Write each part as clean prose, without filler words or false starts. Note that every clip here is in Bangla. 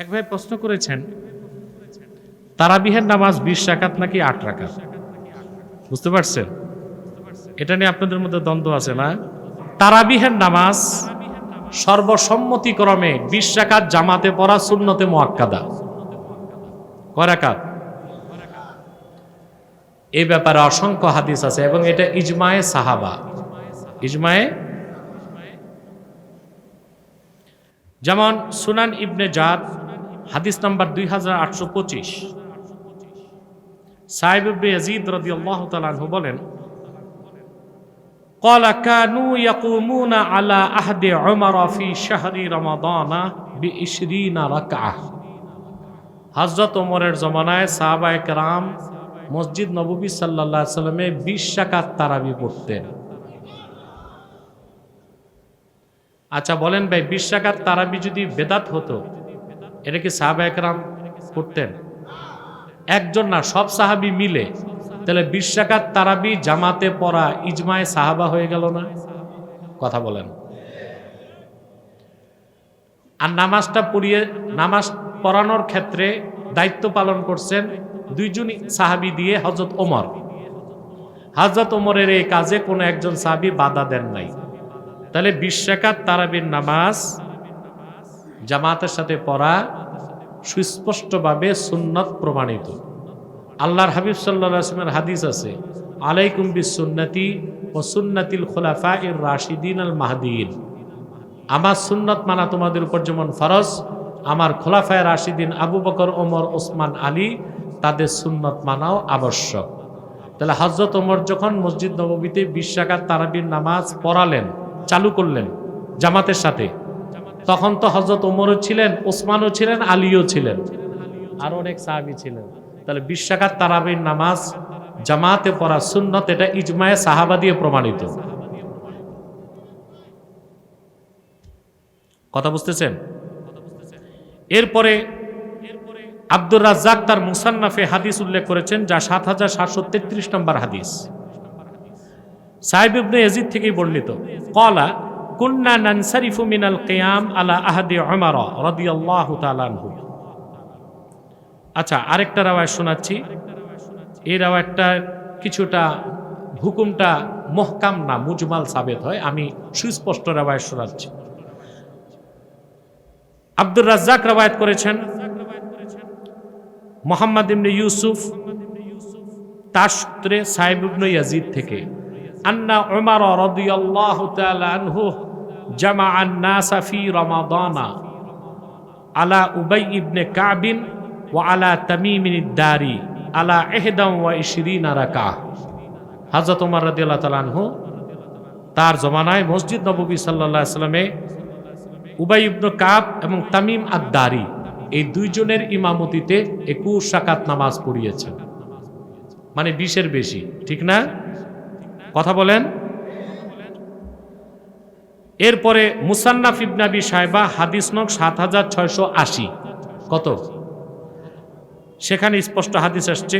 এক ভাই প্রশ্ন করেছেন, তারাবিহের নামাজ 20 রাকাত নাকি 8 রাকাত? বুঝতে পারছেন? এটা নিয়ে আপনাদের মধ্যে দ্বন্দ্ব আছে না? তারাবিহের নামাজ সর্বসম্মতিক্রমে 20 রাকাত জামাতে পড়া সুন্নতে মুআক্কাদা। কয় রাকাত? এই ব্যাপারে অসংখ্য হাদিস আছে এবং এটা ইজমায়ে সাহাবা। ইজমায়ে, যেমন সুনান ইবনে জাদ হাদিস নাম্বার 2825, সাইব ইবনে ইয়াজিদ রাদিয়াল্লাহু তাআলা আনহু বলেন, ক্বালা কানু ইয়াকুমুনা আলা আহদি উমর ফি শাহরি রমাদান বি20 রাকআহ। হযরত ওমরের জমানায় সাহাবায়ে কেরাম মসজিদ নববী সাল্লাল্লাহু আলাইহি সাল্লামে 20 রাকাত তারাবি পড়তেন। আচ্ছা বলেন ভাই, 20 রাকাত তারাবি যদি বেদাত হতো, এটা কি সাহাবায়ে কেরাম পড়তেন? একজন না, সব সাহাবী মিলে, তাহলে 20 রাকাত তারাবি জামাতে পড়া ইজমায়ে সাহাবা হয়ে গেল না? কথা বলেন। আর নামাজ পড়ানোর ক্ষেত্রে দায়িত্ব পালন করছেন দুইজনই সাহাবী দিয়ে, হযরত ওমর। হযরত ওমরের এই কাজে কোনো একজন সাহাবী বাধা দেন নাই। তাহলে 20 রাকাত তারাবির নামাজ জামাতের সাথে পড়া সুস্পষ্টভাবে সুন্নত প্রমাণিত। আল্লাহর হাবিব সাল্লাল্লাহু আলাইহি ওয়াসাল্লামের হাদিস আছে, আলাইকুম বিসুন্নতি ওয়া সুন্নাতিল খুলাফায়ে রাশিদিন আল মাহদিয়িন। আমার সুন্নত মানা তোমাদের উপর যেমন ফরজ, আমার খোলাফায়ে রাশিদিন আবু বকর, ওমর, ওসমান, আলী, তাদের সুন্নত মানাও আবশ্যক। তাহলে হযরত ওমর যখন মসজিদ নববীতে 20 রাকাত তারাবির নামাজ পড়ালেন, চালু করলেন জামাতের সাথে, তখন তো হযরত ওমরও ছিলেন, ওসমানও ছিলেন, আলীও ছিলেন, আর অনেক সাহাবী ছিলেন। তাহলে 20 রাকাত তারাবির নামাজ জামাতে পড়া সুন্নত, এটা ইজমায়ে সাহাবা দিয়ে প্রমাণিত। কথা বুঝতেছেন? এরপরে আব্দুর রাজ্জাক তার মুসান্নাফে হাদিস উল্লেখ করেছেন, যা 7733 নম্বর হাদিস, সাইব ইবনে ইয়াজিদ থেকেই বর্ণিত। ক্বালা কুন্না নানসারিফু মিনাল কিয়াম আলা আহদি উমর রাদিয়াল্লাহু তাআলা আনহু। আচ্ছা, আরেকটা রাওয়ায়াত শোনাচ্ছি। এই রাওয়ায়াতটা কিছুটা হুকুমটা মুহকাম না, মুজমাল সাবেত হয়। আমি সুস্পষ্ট রাওয়ায়াত শোনাচ্ছি। আব্দুর রাজ্জাক রাওয়ায়াত করেছেন মুহাম্মদ ইবনে ইউসুফ তার সূত্রে সাইব ইবনে ইয়াজিদ থেকে, আন্না উমর রাদিয়াল্লাহু তাআলা আনহু জামাআন নাসা ফি রমাদানা আলা উবাই ইবনে কাব ওয়া আলা তামিম আদ-দারি আলা 21 রাকাহ। হযরত ওমর রাদিয়াল্লাহু তাআলা আনহু তার জমানায় মসজিদ নববী সাল্লাল্লাহু আলাইহি সাল্লামে উবাই ইবনে কাব এবং তামিম আদ-দারি এই দুইজনের ইমামতিতে 21 রাকাত নামাজ পড়িয়েছেন, মানে 20-এর বেশি, ঠিক না? কথা বলেন। এরপরে মুসান্নাফ ইবনে আবি শায়বা হাদিস নং 7680, কত? সেখানে স্পষ্ট হাদিস আসছে,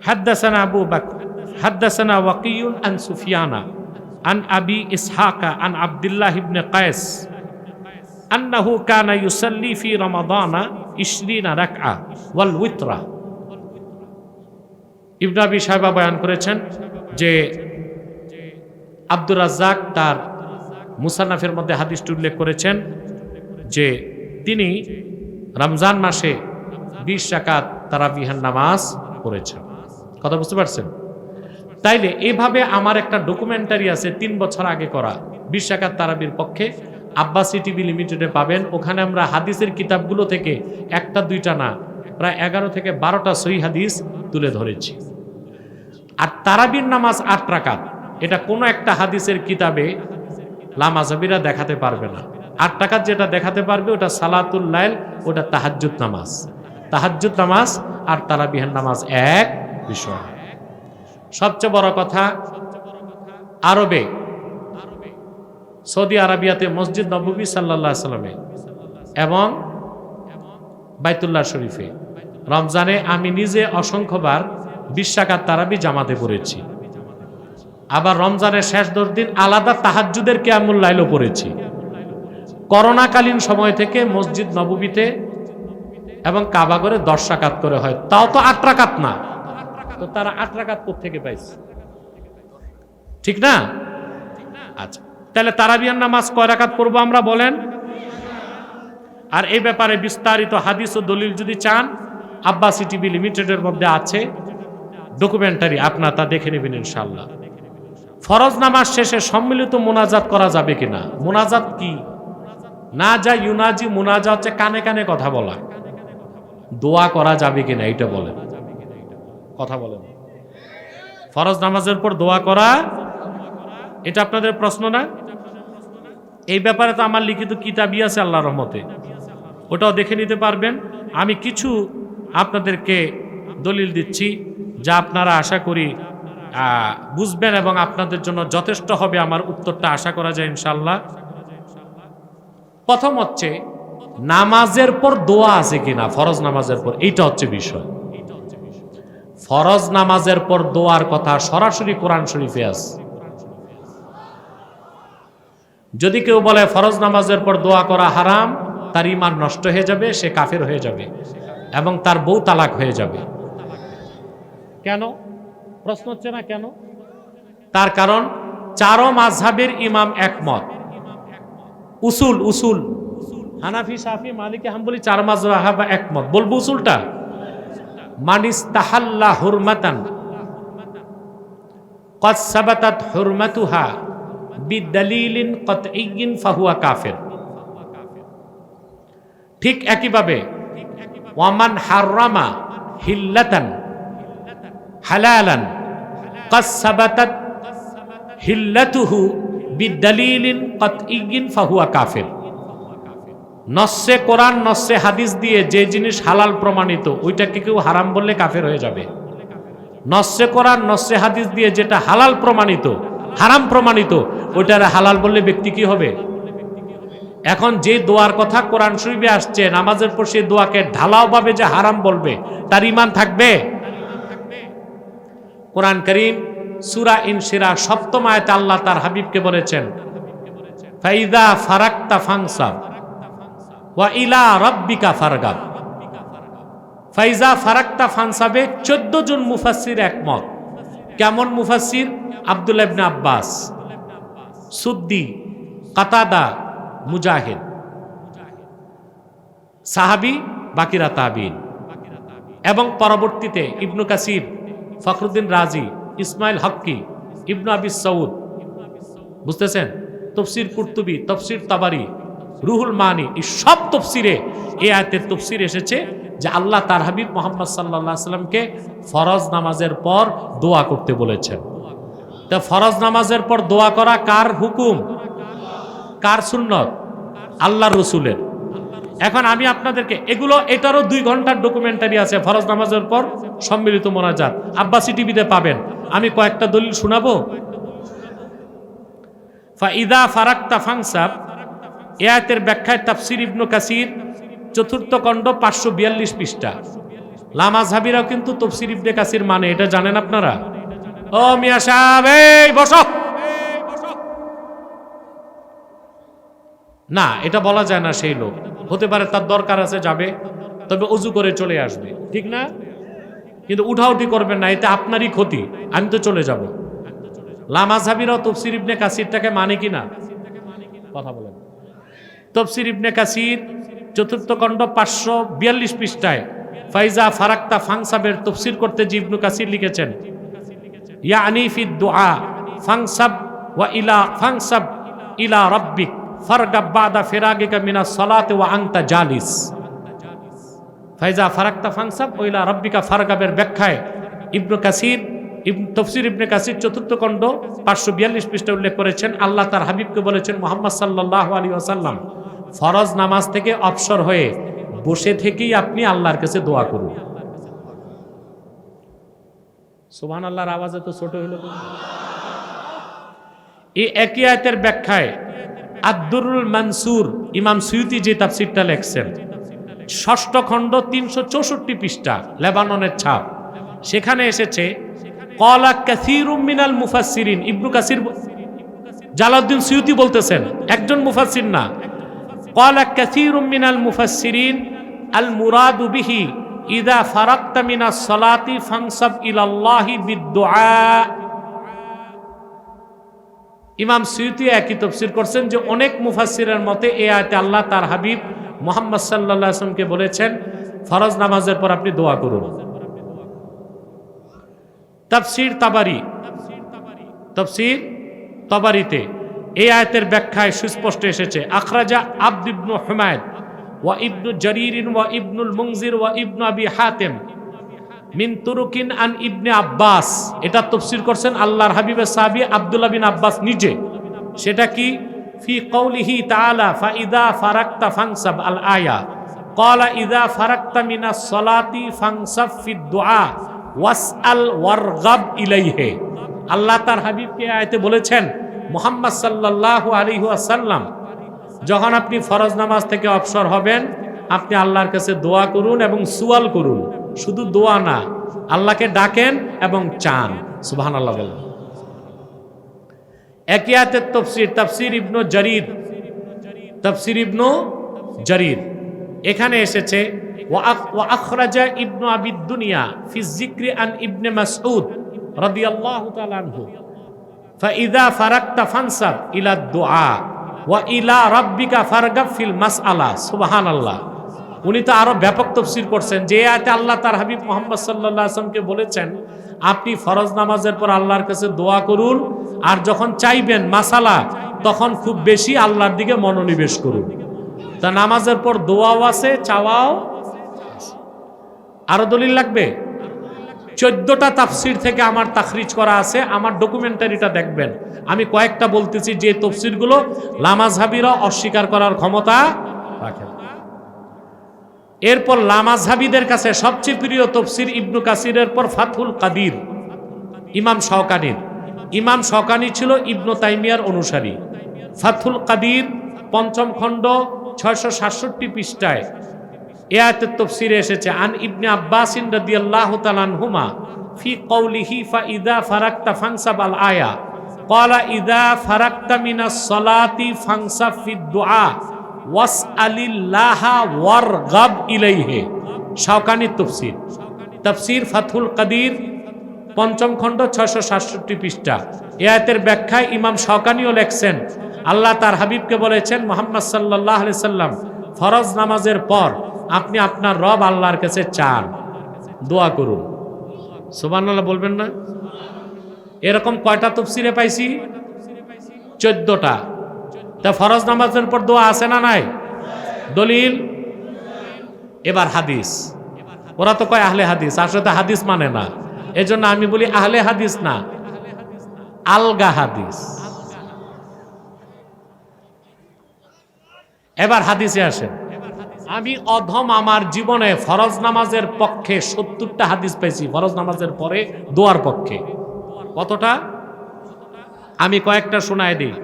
হাদ্দাসানা আবু বকর হাদ্দাসানা ওয়াকিউন আন সুফিয়ানা আন আবি ইসহাকা আন আব্দুল্লাহ ইবনে কায়েস আন্নাহু কানা ইউসাল্লি ফি রমাদানা 20 রাকআ ওয়াল উইতরা। ইবনে আবি শায়বা বয়ান করেছেন যে আব্দুর রাজ্জাক তার মুসান্নাফের মধ্যে হাদিসটি উল্লেখ করেছেন যে তিনি রমজান মাসে 20 রাকাত তারাবিহের নামাজ পড়েছেন। কথা বুঝতে পারছেন? তাইলে এইভাবে আমার একটা ডকুমেন্টারি আছে 3 বছর আগে করা 20 রাকাত তারাবির পক্ষে, আব্বাসি টিভি লিমিটেডে পাবেন। ওখানে আমরা হাদিসের কিতাবগুলো থেকে একটা দুইটা না, প্রায় 11 থেকে 12টা সহিহ হাদিস তুলে ধরেছি। আর তারাবির নামাজ 8 রাকাত, এটা কোনো একটা হাদিসের কিতাবে লামাজাবিরা দেখাতে পারবে না। 8 রাকাত যেটা দেখাতে পারবে ওটা সালাতুল লাইল, ওটা তাহাজ্জুদ নামাজ। তাহাজ্জুদ নামাজ আর তারাবিহের নামাজ এক বিষয়। সবচেয়ে বড় কথা, আরবে সৌদি আরবিয়াতে মসজিদ নববী সাল্লাল্লাহু আলাইহি সাল্লামে এবং বাইতুল্লাহ শরীফে রমজানে আমি নিজে অসংখ্যবার 20 রাকাত তারাবি জামাতে পড়েছি। আবার রমজানের শেষ 10 দিন আলাদা তাহাজ্জুদের কিয়ামুল লাইলও পড়েছি। করোনাকালীন সময় থেকে মসজিদ নববীতে এবং কাবাগরে 10 রাকাত করে হয়, তাও তো 8 রাকাত না। তো তারা 8 রাকাত কোত্থেকে পাইছে? ঠিক না? আচ্ছা, তাহলে তারাবিয়ার নামাজ কয় রাকাত পড়বো আমরা বলেন? আর এই ব্যাপারে বিস্তারিত হাদিস ও দলিল যদি চান, আব্বাসী টিভি লিমিটেডের মধ্যে আছে ডকুমেন্টারি, আপনারা তা দেখে নেবেন ইনশাআল্লাহ। ফরজ নামাজ শেষে সম্মিলিত মোনাজাত করা যাবে কিনা? মোনাজাত কি? না যা ইউনাজি মোনাজা হচ্ছে কানে কানে কথা বলা। দোয়া করা যাবে কিনা এটা বলেন, কথা বলেন। ফরজ নামাজের পর দোয়া করা, এটা আপনাদের প্রশ্ন না? এই ব্যাপারে তো আমার লিখিত কিতাবই আছে আল্লাহর রহমতে, ওটাও দেখে নিতে পারবেন। আমি কিছু আপনাদেরকে দলিল দিচ্ছি যা আপনারা আশা করি বুঝবেন এবং আপনাদের জন্য যথেষ্ট হবে, আমার উত্তরটা আশা করা যায় ইনশাল্লাহ। প্রথম হচ্ছে নামাজের পর দোয়া আছে কিনা, ফরজ নামাজের পর, এইটা হচ্ছে বিষয়। ফরজ নামাজের পর দোয়ার কথা সরাসরি কোরআন শরীফে আছে। যদি কেউ বলে ফরজ নামাজের পর দোয়া করা হারাম, তার ঈমান নষ্ট হয়ে যাবে, সে কাফের হয়ে যাবে এবং তার বউ তালাক হয়ে যাবে। কেন? প্রশ্ন হচ্ছে না কেন? তার কারণ চারো মাযহাবের ইমাম একমত। উসুল হানাফি, শাফি, মালিকি, হাম্বলি, চার মাযহাব একমত। বলবো উসুলটা, মানিস্তাহাল্লা হুরমাতান ক্বাদ সাবাতাত হুরমাতুহা বিদালিলিন কাতঈয়িন ফাহুয়া কাফির। ঠিক একইভাবে ওয়ামান হাররামা হিল্লাতান হালালান ক্বাদ সাবাতাত হিল্লাতুহু বিদালিলিন কাতঈয়িন ফাহুয়া কাফির। নস্সে কোরআন নস্সে হাদিস দিয়ে যে জিনিস হালাল প্রমাণিত, ওইটাকে কেউ হারাম বললে কাফের হয়ে যাবে। নস্সে কোরআন নস্সে হাদিস দিয়ে যেটা হালাল প্রমাণিত, হারাম প্রমাণিত, ওইটারে হালাল বললে ব্যক্তি কি হবে? এখন যে দোয়ার কথা কোরআন শরীফে আসছে, নামাজের পর সেই দোয়াকে ঢালাও ভাবে যে হারাম বলবে, তার ঈমান থাকবে? কোরআন কারীম সূরা ইনশিরাহ 7ম আয়াতে আল্লাহ তার হাবিবকে বলেছেন, ফাইদা ফারাকতা ফানসাব ওয়া ইলা রাব্বিকা ফারগাব। ফাইজা ফারাকতা ফানসাবে 14 জন মুফাসসির একমত। কেমন মুফাসসির? আব্দুল্লাহ ইবনে আব্বাস, সুদ্দি, কাতাদা, মুজাহিদ, সাহাবী, বাকিরা তাবিঈন, এবং পরবর্তীতে ইবনু কাসির, ফখরুদ্দিন রাজি, ইসমাইল হক্কি, ইবনু আবি সৌদ, বুঝতেছেন, তফসির কুরতুবী, তফসির তাবারি, রুহুল মানি, এই সব তফসিরে এই আয়াতের তফসির এসেছে যে আল্লাহ তার হাবিব মুহাম্মদ সাল্লাল্লাহু আলাইহি সাল্লামকে ফরজ নামাজের পর দোয়া করতে বলেছেন। তা ফরজ নামাজের পর দোয়া করা কার হুকুম, কার সুন্নত? আল্লাহর রাসূলের। এখন আমি আপনাদেরকে এগুলো, এটারও 2 ঘন্টার ডকুমেন্টারি আছে ফরজ নামাজের পর সম্মিলিত মোনাজাত, আব্বাসী টিভিতে পাবেন। আমি কয়েকটা দলিল শোনাবো। ফাইদা ফারাকতা ফানসাব, এই আয়াতের ব্যাখ্যায় তাফসীর ইবনু কাসির 4th খণ্ড 542 পৃষ্ঠা। লামাযহাবীরাও কিন্তু তাফসীর ইবনে কাসির মানে, এটা জানেন আপনারা? ও মিয়া সাহেব, এই বসো না, এটা বলা যায় না। সেই লোক হতে পারে তার দরকার আছে, যাবে, তবে অজু করে চলে আসবে, ঠিক না? কিন্তু উঠাউঠি করবেন না, এটা আপনারই ক্ষতি। আমি তো চলে যাব। লামাযহাবীরাও তাফসীর ইবনে কাসিরটাকে মানে কিনা কথা বলেন। তাফসীর ইবনে কাসির 4th খণ্ড 542 পৃষ্ঠায় ফাইজা ফারাকতা ফানসাবের তাফসীর করতে যে ইবনু কাসির লিখেছেন, ইয়ানি ফি দুআ ফানসাব ওয়া ইলা ফানসাব ইলা রাব্বিক ফারগাব বাদা ফিরাগিকা মিনাস সালাতি ওয়া আনতা জালিস। ফাইজা ফারাকতা ফানসাব ওয়া ইলা রাব্বিকা ফারগাবের ব্যাখ্যায় ইবনু কাসির, তাফসীর ইবনে কাসির 4th খণ্ড 542 পৃষ্ঠায় উল্লেখ করেছেন, আল্লাহ তার হাবিবকে বলেছেন মুহাম্মদ সাল্লাল্লাহু আলাইহি ওয়াসাল্লাম, ফরজ নামাজ থেকে অবসর হয়ে বসে থেকেই আপনি আল্লাহর কাছে দোয়া করুন। সুবহানাল্লাহর আওয়াজ এত ছোট হলো। এই একই আয়াতের ব্যাখ্যায় আদ-দুররুল মানসুর ইমাম সুয়ুতি যে তাফসীরটা লেখছেন, 6ষ্ঠ খণ্ড 364 পৃষ্ঠা, লেবাননের ছাপ, সেখানে এসেছে ক্বালা কাসীরুম মিনাল মুফাসসিরিন। ইবনু কাসির, জালাউদ্দিন সুয়ুতি বলতেছেন, একজন মুফাসসির না, ক্বালা কাসীরুম মিনাল মুফাসসিরিন আল মুরাদু বিহি ইযা ফারাগতা মিনাস সালাতি ফানসাব ইলাল্লাহি বিদ-দুআ। ইমাম সুয়ুতী একই তাফসীর করছেন যে অনেক মুফাসসিরের মতে এই আয়াতে আল্লাহ তার হাবিব মুহাম্মদ সাল্লাল্লাহু আলাইহি ওয়াসাল্লামকে বলেছেন ফরজ নামাজের পর আপনি দোয়া করুন। তাফসীর তাবারি, তাফসীর তাবারিতে এই আয়াতের ব্যাখ্যায় সুস্পষ্ট এসেছে, আখরাজা আবদ ইবনে হুমায়দ ওয়া ইবনু জারীর ওয়া ইবনুল মুনজির ওয়া ইবনু আবি হাতিম মিন তুরুকিন আন ইবনে আব্বাস। এটা তাফসীর করছেন আল্লাহর হাবিবের সাহাবী আব্দুল্লাহ বিন আব্বাস নিজে। সেটা কি? ফি কওলিহি তাআলা ফাইদা ফারাকতা ফানসাব আল আয়া ক্বালা ইযা ফারাকতা মিনাস সালাতি ফানসাব ফিদ দুআ ওয়াসআল ওয়ারগাব ইলাইহি। আল্লাহ তার হাবিবকে আয়াতে বলেছেন মুহাম্মদ সাল্লাল্লাহু আলাইহি ওয়াসাল্লাম যখন আপনি ফরজ নামাজ থেকে অবসর হবেন আপনি আল্লাহর কাছে দোয়া করুন এবং সুয়াল করুন। শুধু দোয়া না, আল্লাহকে ডাকেন এবং চান। সুবহানাল্লাহ বলেন। একই আয়াতের তাফসীর, তাফসীর ইবনু জারীর, তাফসীর ইবনু জারীর এখানে এসেছে ওয়া আখরাজা ইবনু আবিদ দুনিয়া ফি যিকরি আন ইবনে মাসউদ রাদিয়াল্লাহু তাআলা আনহু ফাইযা ফারাকতা ফানসাব ইলা দুআ ওয়া ইলা রাব্বিকা ফারগাব ফিল মাসআলা। সুবহানাল্লাহ। উনি তো আরো ব্যাপক তাফসীর করছেন যে আয়াতে আল্লাহ তার হাবিব মুহাম্মদ সাল্লাল্লাহু আলাইহি ওয়াসাল্লামকে বলেছেন আপনি ফরজ নামাজের পর আল্লাহর কাছে দোয়া করুন, আর যখন চাইবেন মাসালা তখন খুব বেশি আল্লাহর দিকে মনোনিবেশ করুন। তা নামাজের পর দোয়াও আছে, চাওয়াও। আরো দলিল লাগবে? 14টা তাফসীর থেকে আমার তাখরিজ করা আছে, আমার ডকুমেন্টারিটা দেখবেন। আমি কয়েকটা বলতেছি যে তাফসীরগুলো লামাযহাবীরা অস্বীকার করার ক্ষমতা রাখেন। এরপর লামাযহাবীদের কাছে সবচেয়ে প্রিয় তাফসীর ইবনু কাসিরের পর ফাতহুল কাদির ইমাম শাওকানির। ইমাম শাওকানি ছিল ইবনু তাইমিয়ার অনুসারী। ফাতহুল কাদির 5ম খণ্ড 667 পৃষ্ঠায় এই আয়াতের তাফসীরে এসেছে আন ইবনে আব্বাস রাদিয়াল্লাহু তাআলা আনহুমা ফি কওলিহি ফাইদা ফারাকতা ফানসাব আল আয়া ক্বালা ইযা ফারাকতা মিনাস সালাতি ফানসাব ফিদ দুআ ওয়াসআলিল্লাহা ওয়ারগাব ইলাইহি। শাওকানি তাফসীর, তাফসীর ফাতহুল কাদির 5ম খণ্ড 667 পৃষ্ঠা। এই আয়াতের ব্যাখ্যায় ইমাম শাওকানিও লেখছেন আল্লাহ তার হাবিবকে বলেছেন মুহাম্মদ সাল্লাল্লাহু আলাইহি সাল্লাম ফরজ নামাজের পর আপনি আপনার রব আল্লাহর কাছে চান, দোয়া করুন। সুবহানাল্লাহ বলবেন না? এরকম কয়টা তাফসীরে পাইছি? 14টা। তা ফরজ নামাজের পর দোয়া আছে না নাই? দলিল। এবার হাদিস। ওরা তো কয় আহলে হাদিস, আসলে হাদিস মানে না। এজন্য আমি বলি আহলে হাদিস না, আলগা হাদিস। এবার হাদিসে আসেন। আমি অধম আমার জীবনে ফরজ নামাজের পক্ষে 70টা হাদিস পাইছি, ফরজ নামাজের পরে দোয়ার পক্ষে। কতটা? আমি কয়েকটা শোনায় দিই।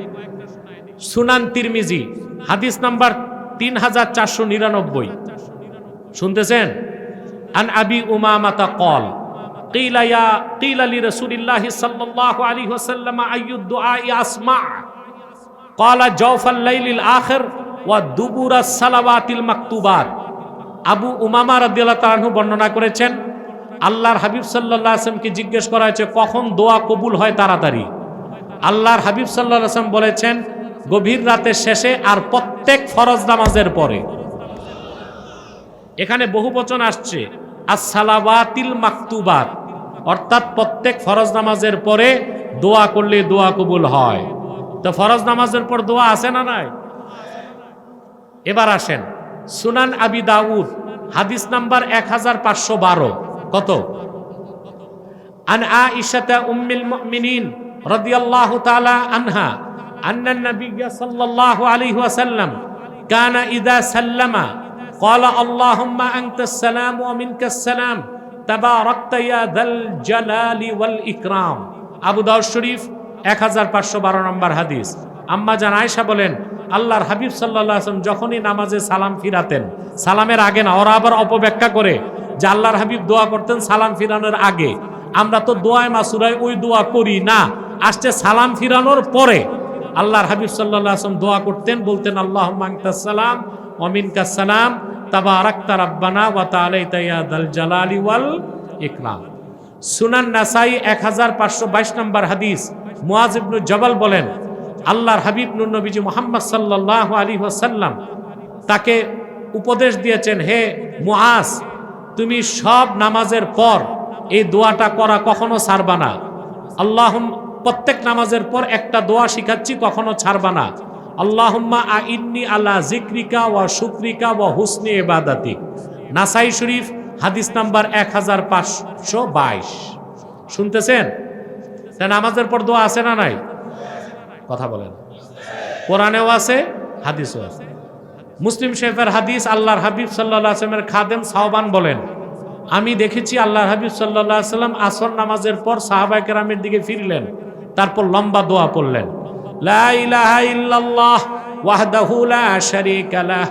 সুনান তিরমিজি হাদিস নাম্বার 3499। শুনতেছেন? আন আবি উমামাতা ক্বাল কিলা লিরাসূলিল্লাহি সাল্লাল্লাহু আলাইহি ওয়াসাল্লাম আইয়ুদ দুআই আসমা ক্বালা জাওফাল লাইলিল আখির ওয়া দুবুরাস সালাওয়াতিল মাকতুবাত। আবু উমামা রাদিয়াল্লাহু তাআলা আনহু বর্ণনা করেছেন আল্লাহর হাবিব সাল্লাল্লাহু আলাইহি ওয়াসাল্লামকে জিজ্ঞেস করা হয়েছে কখন দোয়া কবুল হয় তাড়াতাড়ি। আল্লাহর হাবিব সাল্লাল্লাহু আলাইহি ওয়াসাল্লাম বলেছেন গভীর রাতের শেষে আর প্রত্যেক ফরজ নামাজের পরে। এখানে বহুবচন আসছে as-সালাওয়াতিল মাকতুবাত, অর্থাৎ প্রত্যেক ফরজ নামাজের পরে দোয়া করলে দোয়া কবুল হয়। তো ফরজ নামাজের পর দোয়া আছে না নাই? এবার আসেন সুনান আবি দাউদ হাদিস নাম্বার 1512। কত? আন আয়েশা উম্মুল মুমিনিন রাদিয়াল্লাহু তাআলা আনহা আন্না নবিয়্য সাল্লাল্লাহু আলাইহি ওয়াসাল্লাম কানা ইযা সাল্লামা ক্বালা আল্লাহুম্মা আনতাস সালাম ওয়া মিনকাস সালাম তাবারাকতা ইয়া যাল জালালি ওয়াল ইকরাম। আবু দাউদ শরীফ 1512 নম্বর হাদিস। আম্মা জান আয়েশা বলেন আল্লাহর হাবিব সাল্লাল্লাহু আলাইহি ওয়াসাল্লাম যখনই নামাজে সালাম ফিরাতেন, সালামের আগে না, ওরা আবার অপব্যাখ্যা করে যে আল্লাহর হাবিব দোয়া করতেন সালাম ফিরানোর আগে। আমরা তো দোয়ায় মাসুরায় ওই দোয়া করি না, আসছে সালাম ফিরানোর পরে। আল্লাহর হাবিব সাল্লাল্লাহু আলাইহি ওয়াসাল্লাম দোয়া করতেন, বলতেন আল্লাহুম্মা আনতাস সালাম ওয়া মিনকাস সালাম তাবারাকতা রাব্বানা ওয়া তাআলাইতা ইয়া যাল জালালি ওয়াল ইকরাম। সুনান নাসাই 1522 নম্বর হাদিস, মুআজ ইবনে জবাল বলেন আল্লাহর হাবিব নূর নবীজি মুহাম্মদ সাল্লাল্লাহু আলাইহি ওয়াসাল্লাম তাকে উপদেশ দিয়েছেন, হে মুআজ, তুমি সব নামাজের পর এই দোয়াটা করা কখনো ছাড়বা না। প্রত্যেক নামাজের পর একটা দোয়া শিখাচ্ছি, কখনো ছাড়বা না। আল্লাহুম্মা আইন্নি আলা যিকরিকা ওয়া শুকরিকা ওয়া হুসনি ইবাদাতিক। নাসাই শরীফ হাদিস নাম্বার 1522। শুনতেছেন? তা নামাজের পর দোয়া আছে না নাই? কথা বলেন। কোরআনেও আছে, হাদিসও আছে। মুসলিম শরীফের হাদিস, আল্লাহর হাবিব সাল্লাল্লাহু আলাইহি ওয়াসাল্লামের খাদেম সাওবান বলেন, আমি দেখেছি আল্লাহর হাবিব সাল্লাল্লাহু আলাইহি ওয়াসাল্লাম আসর নামাজের পর সাহাবায়ে কেরামের দিকে ফিরলেন, তারপর লম্বা দোয়া পড়লেন, লা ইলাহা ইল্লাল্লাহ ওয়াহদাহু লা শারীকা লাহ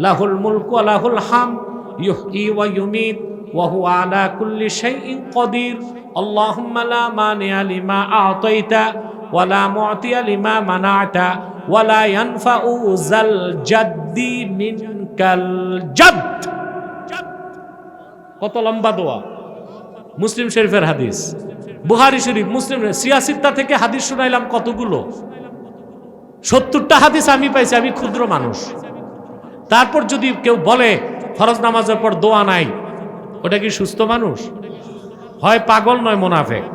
লাহুল মুলকু ওয়া লাহুল হামদ ইউহয়ি ওয়া ইউমীত ওয়া হুয়া আলা কুল্লি শাইইন কাদির আল্লাহুম্মা লা মানিআ লিমা আ'তাইতা ওয়া লা মু'তিয়া লিমা মানা'তা ওয়া লা ইয়ানফা'ু যাল জাদ্দি মিনকাল জাদ। কত লম্বা দোয়া! মুসলিম শরীফের হাদিস, বুখারী শরীফ, মুসলিম, সিয়াসিত্তা থেকে হাদিস শুনাইলাম কতগুলো, 70টা হাদিস আমি পাইছি। আমি ক্ষুদ্র মানুষ। তারপর যদি কেউ বলে ফরজ নামাজের পর দোয়া নাই, ওটা কি সুস্থ মানুষ? হয় পাগল নয় মুনাফিক।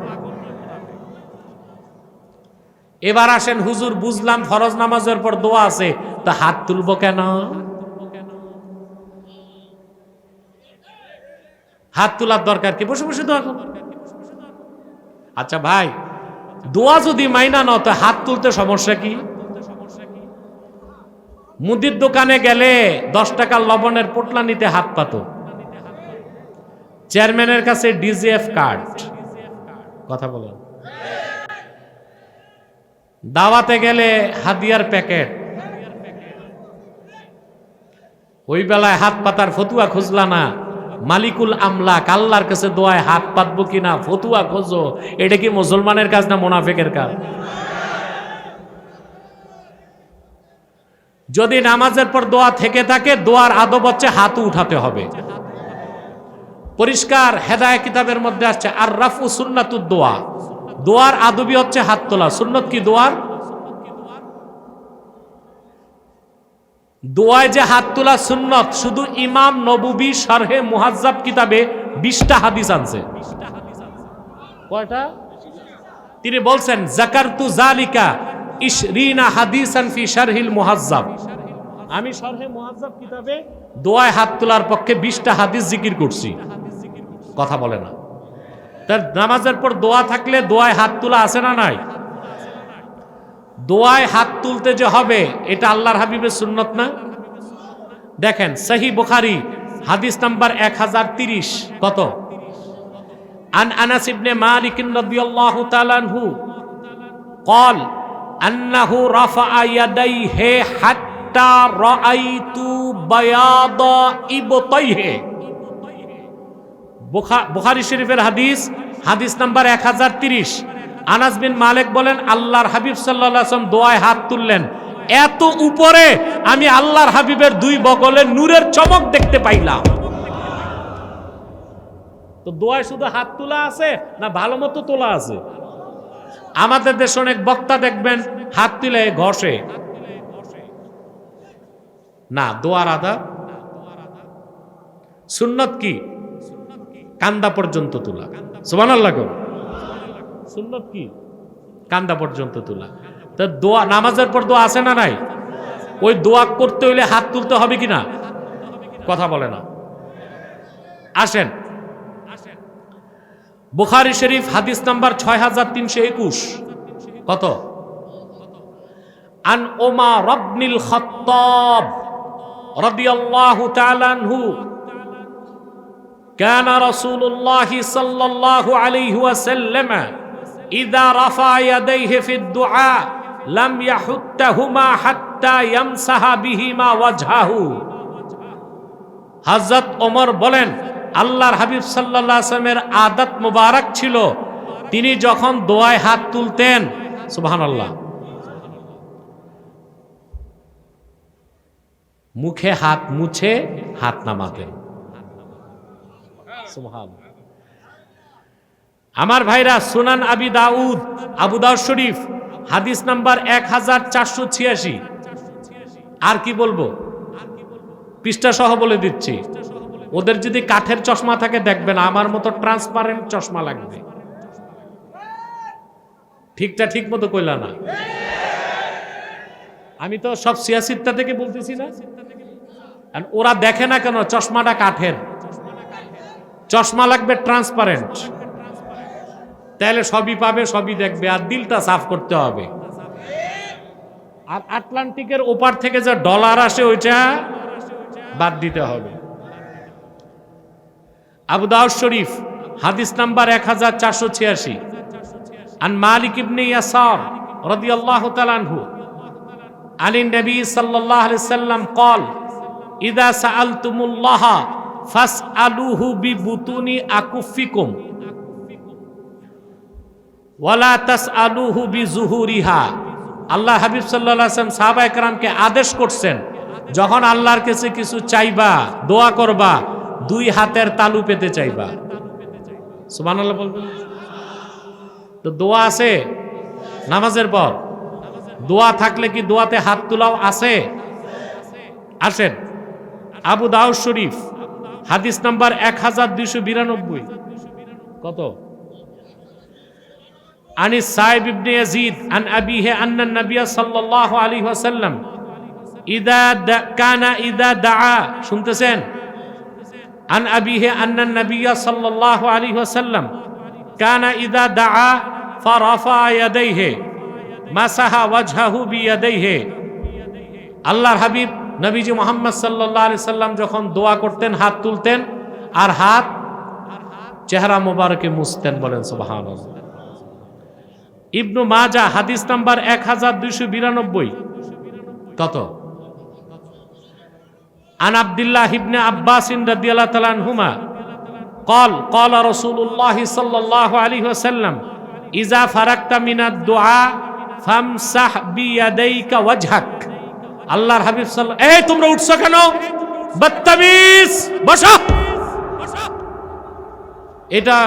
এবার আসেন, হুজুর বুঝলাম ফরজ নামাজের পর দোয়া আছে, তা হাত তুলবো কেন? হাত তোলার দরকার কি? বসে বসে দোয়া করো। আচ্ছা ভাই, দোয়া যদি মাইনা নাও তো হাত তুলতে সমস্যা কি? মুদির দোকানে গেলে 10 টাকার লবণের পোটলা নিতে হাত পাতো, চেয়ারম্যানের কাছে ডিজিএফ কার্ড। কথা বলেন। দাওয়াতে গেলে হাদিয়ার প্যাকেট। ওই বেলায় হাত পাতার ফতুয়া খুঁজলা না, মালিকুল আমলাক আল্লাহর কাছে দোয়ায় হাত পাতবো কিনা ফতুয়া খোঁজো। এটা কি মুসলমানের কাজ না মুনাফিকের কাজ? যদি নামাজের পর দোয়া থেকে থাকে, দোয়ার আদব হচ্ছে হাত উঠাতে হবে। পরিষ্কার হেদায়েত কিতাবের মধ্যে আসছে আর রাফু সুন্নাতুদ দোয়া। দোয়ার আদবই হচ্ছে হাত তোলা। সুন্নত কি দোয়ার? দোয়ায় যে হাত তোলা সুন্নত, শুধু ইমাম নববী শারহে মুহাজ্জাব কিতাবে 20টা হাদিস আনছে। কয়টা? তিনি বলছেন যাকারতু যালিকা 20 হাদিসান ফি শারহিল মুহাজ্জাব। আমি শারহে মুহাজ্জাব কিতাবে দোয়ায় হাত তোলার পক্ষে 20টা হাদিস জিকির করছি। কথা বলে না। তার নামাজের পর দোয়া থাকলে দোয়ায় হাত তোলা আছে না নাই? দোয়ায় হাত তুলতে যে হবে, এটা আল্লাহর হাবিবের সুন্নত না? দেখেন সহিহ বুখারী হাদিস নাম্বার 1030। কত? আন আনাস ইবনে মালিক রাদিয়াল্লাহু তাআলা আনহু قال انه رفع يديه حتى رايت بياض ابطيه। বুখারী শরীফের হাদিস, হাদিস নাম্বার 1030। আনাস বিন মালিক বলেন আল্লাহর হাবিব সাল্লাল্লাহু আলাইহি ওয়াসাল্লাম দোয়ায় হাত তুললেন, এত উপরে আমি আল্লাহর হাবিবের 2 বগলে নূরের চমক দেখতে পাইলাম। তো দোয়ায় শুধু হাত তোলা আছে না ভালো মতো তোলা আছে? আমাদের দেশে অনেক বক্তা দেখবেন হাত তুলে ঘষে না। দোয়ার আদা সুন্নত কি? কান্দা পর্যন্ত তোলা। সুবহানাল্লাহ। সুন্নত কি? কান্দা পর্যন্ত তোলা। তো দোয়া, নামাজের পর দোয়া আছে না নাই? ওই দোয়া করতে হইলে হাত তুলতে হবে কিনা? কথা বলে না। আসেন, বুখারী শরীফ হাদিস নাম্বার 6321। কত? আন ওমর ইবনুল খাত্তাব রাদিয়াল্লাহু তাআলা আনহু كان رسول الله صلى الله عليه وسلم إذا رفع يديه في الدعاء لم يحتهما حتى يمسح بهما وجهه। হযরত ওমর বলেন আল্লাহর হাবিব সাল্লাল্লাহু আলাইহি ওয়াসাল্লামের আদত মুবারক ছিল, তিনি যখন দোয়ায় হাত তুলতেন, সুবহানাল্লাহ, মুখে হাত মুছে হাত নামাতেন। সুবহানাল্লাহ। আমার ভাইরা, সুনান আবু দাউদ শরীফ হাদিস নাম্বার 1486। আর কি বলবো, পৃষ্ঠা সহ বলে দিচ্ছি। ওদের যদি কাঠের চশমা থাকে দেখবেন, আমার মতো ট্রান্সপারেন্ট চশমা লাগবে। ঠিকটা ঠিক মতো কইলা না? আমি তো সব সিয়াসিত্তা থেকে বলতেছি না। আর ওরা দেখে না কেন? চশমাটা কাঠের চশমা লাগবে, ট্রান্সপারেন্ট, তাহলে সবই পাবে, সবই দেখবে। আর দিলটা সাফ করতে হবে। আর আটলান্টিকের ওপার থেকে যে ডলার আসে ওইটা বাদ দিতে হবে। আবু দাউদ শরীফ হাদিস নাম্বার 1486। আন মালিক ইবনে ইয়াসার রাদিয়াল্লাহু তাআলা আনহু আনিন নবী সাল্লাল্লাহু আলাইহি সাল্লাম قال ইযা সাআলতুমুল্লাহ ফাসআলুহু বিবুতুনি আকুফিকুম ওয়ালা তাসআলুহু বিজুহুরিহা। আল্লাহ হাবিব সাল্লাল্লাহু আলাইহি ওয়াসাল্লাম সাহাবায়ে কেরামকে আদেশ করছেন, যখন আল্লাহর কাছে কিছু চাইবা, দোয়া করবা, দুই হাতের তালু পেতে চাইবা। সুবহানাল্লাহ বলবেন। তো দোয়া আছে নামাজের পর, দোয়া থাকলে কি দোয়াতে হাত তোলাও আছে? আসেন, আবু দাউদ শরীফ হাদিস নাম্বার 1292। কত? আনি সাইব ইবনে ইয়াজিদ আন আবিহি আন্না নবী সাল্লাল্লাহু আলাইহি ওয়াসাল্লাম ইদা দাআ, শুনতেছেন? আন আবিহি আন্না নবী সাল্লাল্লাহু আলাইহি ওয়াসাল্লাম কানা ইদা দাআ ফারাফা ইয়াদাইহি মাসাহা ওয়াজহাহু বিয়াদাইহি। আল্লাহর হাবিব নবীজি মুহাম্মদ সাল্লাল্লাহু আলাইহি সাল্লাম যখন দোয়া করতেন, হাত তুলতেন আর হাত চেহারা মোবারকে মুছতেন। বলেন সুবহানাল্লাহ। ইবনু মাজাহ হাদিস নাম্বার 1292। কত? আন আব্দুল্লাহ ইবনে আব্বাস রাদিয়াল্লাহু তাআলা আনহুমা قال قال رسول الله صلى الله عليه وسلم إذا فرغت من الدعاء فامسح بيديك وجهك। আল্লাহর হাবিব সাল্লাল্লাহু, এই তোমরা উঠছো কেন? বদতমিজ, বসো। এটা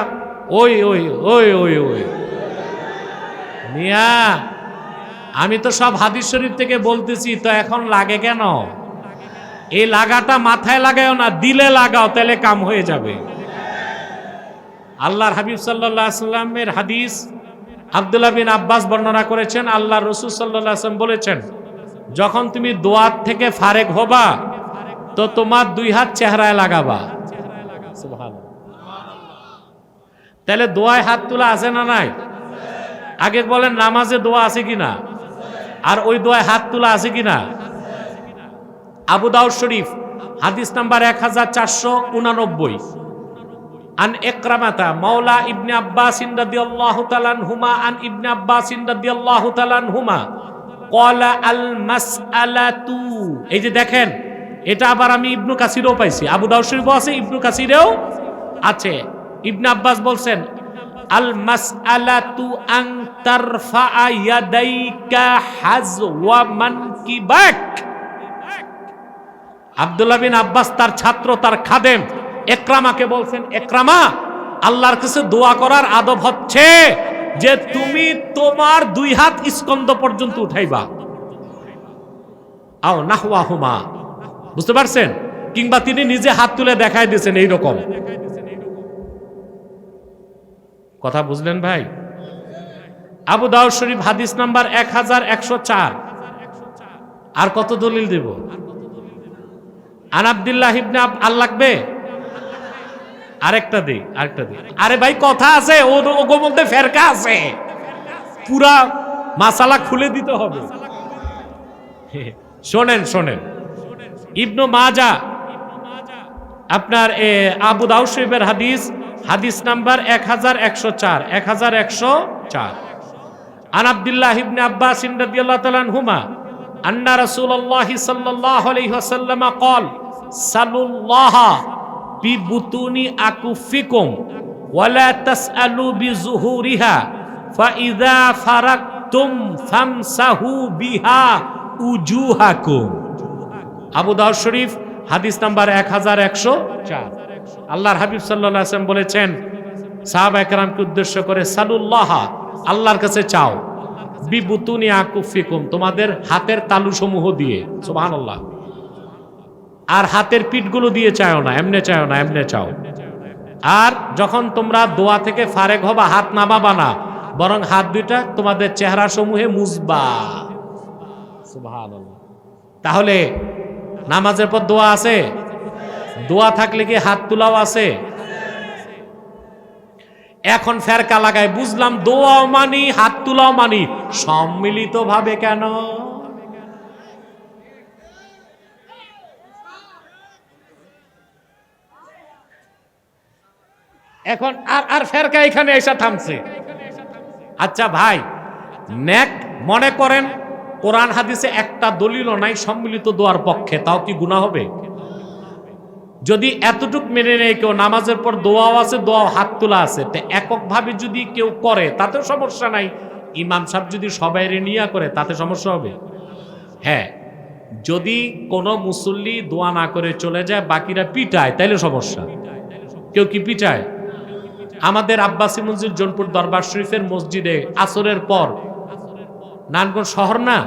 ওই ওই ওই ওই ওই মিয়া, আমি তো সব হাদিস শরীফ থেকে বলতেছি, তো এখন লাগে কেন? এই লাগাটা মাথায় লাগাও না, দিলে লাগাও, তাহলে কাম হয়ে যাবে। আল্লাহর হাবিব সাল্লাল্লাহু আলাইহি ওয়াসাল্লামের হাদিস আব্দুল্লাহ বিন আব্বাস বর্ণনা করেছেন, আল্লাহর রাসূল সাল্লাল্লাহু আলাইহি ওয়াসাল্লাম বলেছেন, যখন তুমি দোয়া থেকে ফারেক হবা তো তোমার দুই হাত চেহারায় লাগাবা। সুবহানাল্লাহ। তাহলে দোয়ায় হাত তোলা আছে না নাই? আগে বলেন, নামাজে দোয়া আছে কিনা? আর ওই দোয়ায় হাত তোলা আছে কিনা? আবু দাউদ শরীফ হাদিস নাম্বার 1489। আন ইকরামাতা মাওলা ইবনে আব্বাস রাদিয়াল্লাহু তাআলা আনহুমা আন ইবনে আব্বাস রাদিয়াল্লাহু তাআলা আনহুমা ক্বালা আল মাসআলাতু। এই যে দেখেন, এটা আবার আমি ইবনু কাসিরেও পাইছি, আবু দাউদ শরীফও আছে, ইবনু কাসিরেও আছে। ইবনে আব্বাস বলছেন, আল মাসআলাতু আন তারফা ইয়াদাইকা হাযওয়া মানকিবাক। আব্দুল্লাহ বিন আব্বাস তার ছাত্র, তার খাদেম ইকরামাকে বলছেন, ইকরামা, আল্লাহর কাছে দোয়া করার আদব হচ্ছে যে তুমি তোমার দুই হাত স্কন্দ পর্যন্ত উঠাইবা। আও নাহওয়াহুমা, বুঝতে পারছেন? কিংবা তিনি নিজে হাত তুলে দেখাই দিয়েছেন, এইরকম কথা। বুঝলেন ভাই? আবু দাউদ শরীফ হাদিস নাম্বার 1104। আর কত দলিল দেব? আন আব্দুল্লাহ ইবনে আর লাগবে? আরেকটা দিই। আরে ভাই, কথা আছে, ওগো মধ্যে ফেরকা আছে, পুরা মাসালা খুলে দিতে হবে। শোনেন, ইবনু মাজাহ আপনার আবু দাউদ শরীফের হাদিস নাম্বার 1104। আন আব্দুল্লাহ ইবনে আব্বাস রাদিয়াল্লাহু তাআলা আনহুমা আন্না রাসূলুল্লাহ সাল্লাল্লাহু আলাইহি ওয়াসাল্লাম قال সাল্লাল্লাহ বিবুতুনি আকুফিকুম ওয়ালা তাসআলু বিজুহুরিহা ফাইযা ফারাকতুম ফামসাহু বিহা উজুহাকুম। আবু দাউদ শরীফ হাদিস নাম্বার 1104। আল্লাহর হাবিব সাল্লাল্লাহু আলাইহি ওয়াসাল্লাম বলেছেন সাহাবায়ে কেরামকে উদ্দেশ্য করে, সালুল্লাহ, আল্লাহর কাছে চাও, বিবুতুনি আকুফিকুম, তোমাদের হাতের তালুসমূহ দিয়ে, সুবহানাল্লাহ। আর হাতের পিঠগুলো দিয়ে চাও না, এমনে চাও না, এমনে চাও। আর যখন তোমরা দোয়া থেকে ফারেক হবা, হাত নামাবা না, বরং হাত দুইটা তোমাদের চেহারা সমূহে মুছবা, সুবহানাল্লাহ। তাহলে নামাজের পর দোয়া আছে? দোয়া থাকলে কি হাত তোলাও আছে? এখন ফেরকা লাগায়, বুঝলাম দোয়াও মানি হাত তোলাও মানি, সম্মিলিত ভাবে কেন? এখন আর ফেরকা এখানে এসে থামছে। আচ্ছা ভাই, নেক মনে করেন কোরআন হাদিসে একটা দলিলও নাই সম্মিলিত দোয়ার পক্ষে, তাও কি গুনাহ হবে? যদি এতটুক মেনে নেই কেউ, নামাজের পর দোয়াও আছে, দোয়াও হাত তোলা আছে, তো এককভাবে যদি কেউ করে তাতে সমস্যা নাই। ইমাম সাহেব যদি সবাই নিয়া করে তাতে সমস্যা হবে? হ্যাঁ, যদি কোনো মুসল্লি দোয়া না করে চলে যায়, বাকিরা পিটায়, তাইলে সমস্যা। কেউ কি পিটায়? আমাদের আব্বাসী মসজিদ জোনপুর দরবার শরীফের মসজিদে আসরের পর, নারায়ণগঞ্জ শহর না,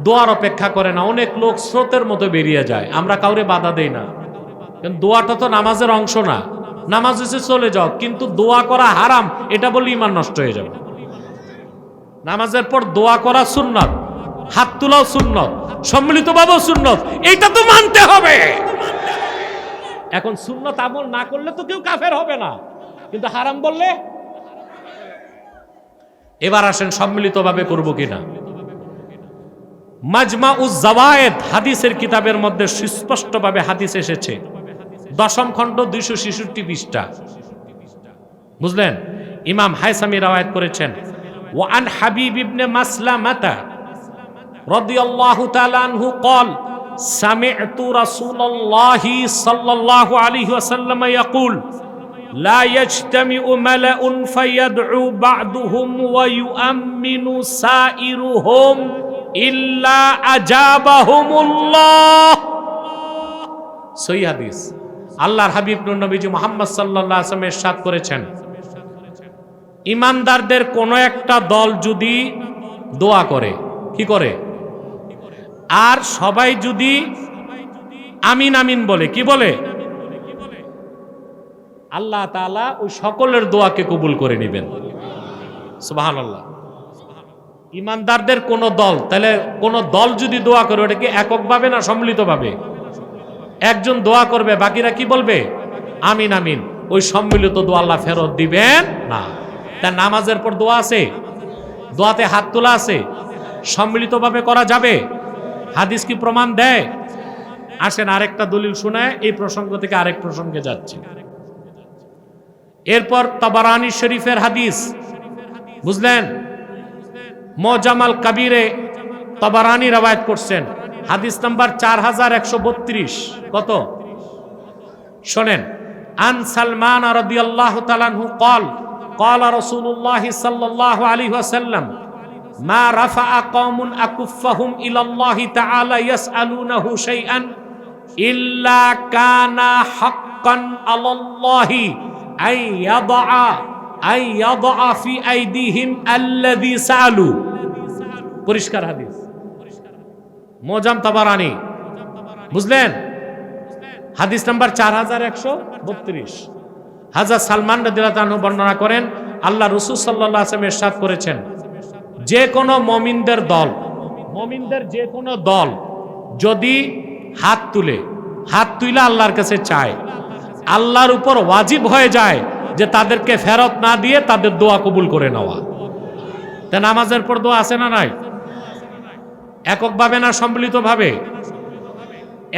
দোয়ার অপেক্ষা করে না, অনেক লোক স্রোতের মতো বেরিয়ে যায়, আমরা কাউরে বাধা দেই না, কিন্তু দোয়াটা তো নামাজের অংশ না। নামাজ হচ্ছে চলে যাও, কিন্তু দোয়া করা হারাম এটা বলে ইমান নষ্ট হয়ে যাবে। নামাজের পর দোয়া করা সুন্নত, হাত তোলাও সুন্নত, সম্মিলিতভাবেও সুন্নত, এইটা তো মানতে হবে। এখন সুন্নত আমল না করলে তো কেউ কাফের হবে না, কিন্তু হারাম বললে। এবার আসেন সম্মিলিতভাবে করব কিনা। মাজমাউজ জাওয়ায়েদ হাদিসের কিতাবের মধ্যে সুস্পষ্টভাবে হাদিস এসেছে, 10ম খণ্ড 266 পৃষ্ঠা, বুঝলেন? ইমাম হায়সামি রাওয়ায়াত করেছেন, ওয়া আন হাবিব ইবনে মাসলামাতা রাদিয়াল্লাহু তাআলা আনহু قال سمعت رسول الله صلى الله عليه وسلم يقول لا يجتمع ملأ فيدعو بعضهم ويؤمن سائرهم إلا أجابهم الله। সহিহ হাদিস। আল্লাহর হাবিব নবীজি মুহাম্মদ সাল্লাল্লাহু আলাইহি ওয়াসাল্লাম ইরশাদ করেছেন, ইমানদারদের কোন একটা দল যদি দোয়া করে, কি করে? আর সবাই যদি আমিন আমিন বলে, কি বলে? আল্লাহ তাআলা ওই সকলের দোয়াকে কবুল করে নেবেন, সুবহানাল্লাহ। ইমানদারদের কোন দল, তাহলে কোন দল যদি দোয়া করে, ওটা কি এককভাবে না সম্মিলিতভাবে? একজন দোয়া করবে, বাকিরা কি বলবে? আমিন আমিন। ওই সম্মিলিত দোয়া আল্লাহ ফেরত দিবেন না। তা নামাজের পর দোয়া আছে, দোয়াতে হাত তোলা আছে, সম্মিলিতভাবে করা যাবে? হাদিস কি প্রমাণ দেয়? আসেন আরেকটা দলিল শোনায়, এই প্রসঙ্গ থেকে আরেক প্রসঙ্গে যাচ্ছে। এরপর তাবারানী শরীফের হাদিস, বুঝলেন? মুজামাল কাবীরে তাবারানী রওয়ায়াত করছেন, হাদিস নাম্বার 4132। কত? শোনেন, আন সালমান রাদিয়াল্লাহু তাআলা আনহু قال قال رسول الله صلى الله عليه وسلم ما رفع قوم أكفهم إلى الله تعالى يسألونه شيئا إلا كان حقا على الله أن يضع في أيديهم الذي سألوا। পরিষ্কার হাদিস, মুজাম তাবারানী, বুঝলেন? হাদিস নাম্বার 4132। হাজরত সালমান রাদিয়াল্লাহু আনহু বর্ণনা করেন, আল্লাহ রাসূল সাল্লাল্লাহু আলাইহি ওয়াসাল্লাম ইরশাদ করেছেন, যে কোনো মুমিনদের দল, মুমিনদের যে কোনো দল যদি হাত তুলে আল্লাহর কাছে চায়, আল্লাহর উপর ওয়াজিব হয়ে যায় যে তাদেরকে ফেরত না দিয়ে তাদের দোয়া কবুল করে নেওয়া। তা নামাজের পর দোয়া আছে না নাই? এককভাবে না সম্মিলিতভাবে?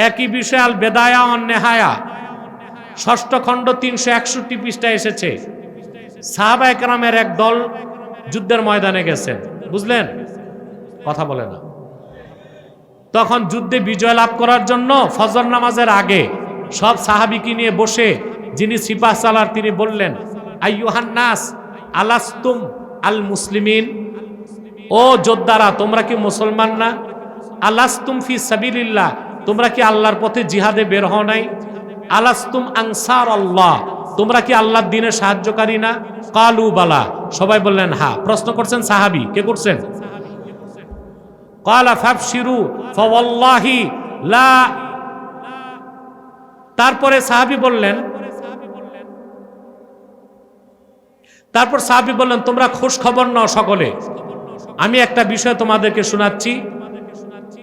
একই বিষয় আল বেদায়া ওয়ান নেহায়া 6ষ্ঠ খণ্ড 361 পৃষ্ঠায় এসেছে। সাহাবায়ে কেরামের এক দল যুদ্ধের ময়দানে গেছেন, বুঝলেন? কথা বলে না। তখন যুদ্ধে বিজয় লাভ করার জন্য ফজর নামাজের আগে সব সাহাবীকে নিয়ে বসে যিনি সিপাহ সালার তিনি বললেন, আইয়ুহান নাস আলাস্তুম আল মুসলিমিন, ও যোদ্ধারা তোমরা কি মুসলমান না? আলাস্তুম ফি সাবিলিল্লাহ, তোমরা কি আল্লাহর পথে জিহাদে বের হও নাই? আলাস্তুম আনসার আল্লাহ, তোমরা কি আল্লাহর দ্বীনের সাহায্যকারী না? কালু বালা, সবাই বললেন হ্যাঁ। প্রশ্ন করছেন সাহাবী, কে করছেন? ক্বালা ফাবশিরু ফাওয়াল্লাহি লা। তারপরে সাহাবী বললেন, তোমরা খোঁজ খবর নাও সকলে। আমি একটা বিষয় তোমাদেরকে শোনাচ্ছি,